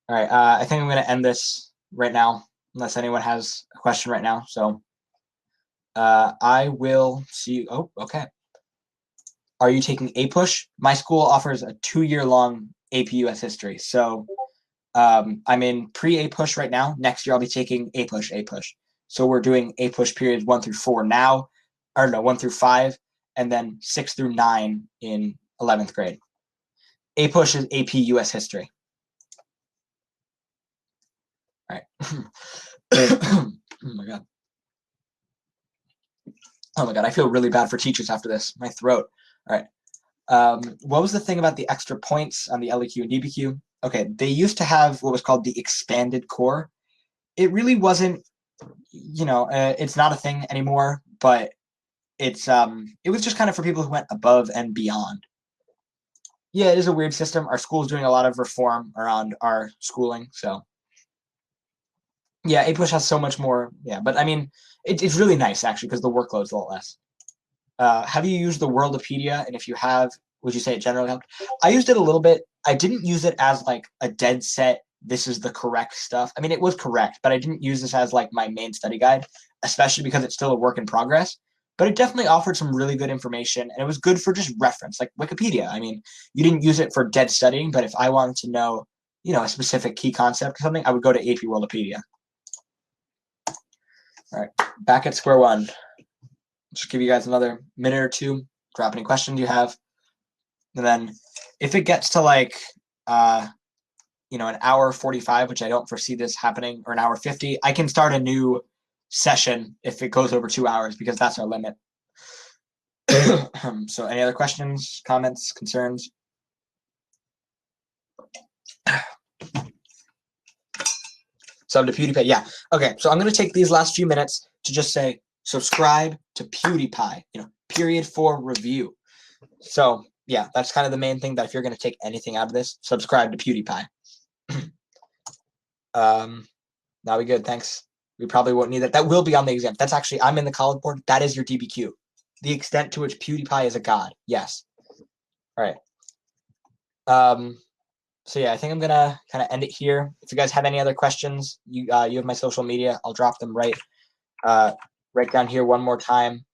All right, I think I'm going to end this right now, unless anyone has a question right now. So I will see you. Oh, okay. Are you taking APUSH? My school offers a 2-year-long APUS history. So I'm in pre-APUSH right now. Next year I'll be taking APUSH. So we're doing APUSH periods 1 through 4 now, or no, 1 through 5, and then 6 through 9 in 11th grade. APUSH is AP US history. All right. Oh my god. Oh my god, I feel really bad for teachers after this. My throat. All right. What was the thing about the extra points on the LEQ and DBQ? Okay, they used to have what was called the expanded core. It really wasn't, it's not a thing anymore, but it was just kind of for people who went above and beyond. Yeah, it is a weird system. Our school's doing a lot of reform around our schooling, so yeah, APUSH has so much more. Yeah, but I mean, it's really nice actually because the workload's a lot less. Have you used the Worldopedia? And if you have, would you say it generally helped? I used it a little bit. I didn't use it as like a dead set, this is the correct stuff. I mean, it was correct, but I didn't use this as like my main study guide, especially because it's still a work in progress. But it definitely offered some really good information, and it was good for just reference, like Wikipedia. I mean, you didn't use it for dead studying, but if I wanted to know, a specific key concept or something, I would go to AP Worldopedia. All right, back at square one. Just give you guys another minute or two. Drop any questions you have. And then if it gets to like, an hour 45, which I don't foresee this happening, or an hour 50, I can start a new session if it goes over 2 hours because that's our limit. So any other questions, comments, concerns? Sub to PewDiePie. Yeah. Okay. So I'm going to take these last few minutes to just say subscribe to PewDiePie, period for review. So yeah, that's kind of the main thing, that if you're going to take anything out of this, subscribe to PewDiePie. Now we good. Thanks. We probably won't need that. That will be on the exam. That's actually, I'm in the College Board. That is your DBQ. The extent to which PewDiePie is a god. Yes. All right. So yeah, I think I'm gonna kind of end it here. If you guys have any other questions, you have my social media. I'll drop them right down here one more time.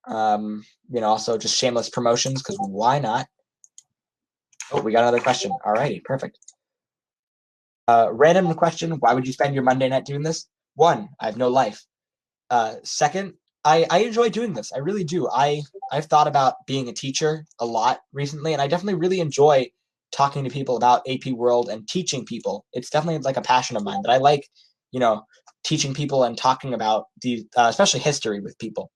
Also just shameless promotions, because why not? Oh, we got another question. All righty, perfect. Random question: why would you spend your Monday night doing this? One, I have no life. Second, I enjoy doing this. I really do. I've thought about being a teacher a lot recently, and I definitely really enjoy talking to people about AP World and teaching people. It's definitely like a passion of mine that I like, teaching people and talking about the especially history with people.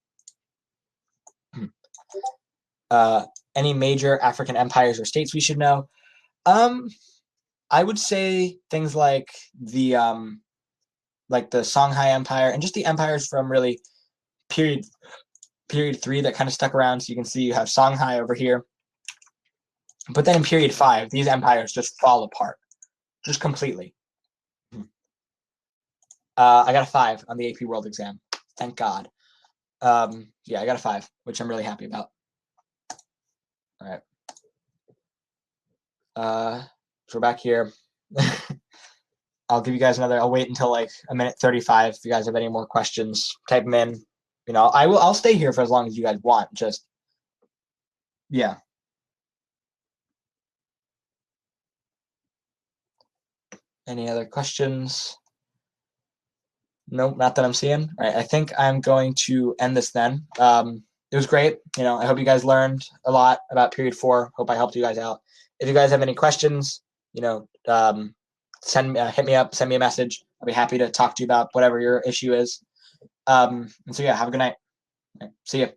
Any major African empires or states we should know? I would say things like the Songhai Empire and just the empires from really period 3 that kind of stuck around. So you can see you have Songhai over here. But then in period 5, these empires just fall apart, just completely. I got a 5 on the AP World exam. Thank God. Yeah, I got a 5, which I'm really happy about. All right. So we're back here. I'll give you guys I'll wait until like a minute 35. If you guys have any more questions, type them in. I'll stay here for as long as you guys want. Just, yeah. Any other questions? Nope, not that I'm seeing. All right, I think I'm going to end this then. it was great. I hope you guys learned a lot about period 4. Hope I helped you guys out. If you guys have any questions, hit me up, send me a message. I'll be happy to talk to you about whatever your issue is. And so yeah, have a good night. See you.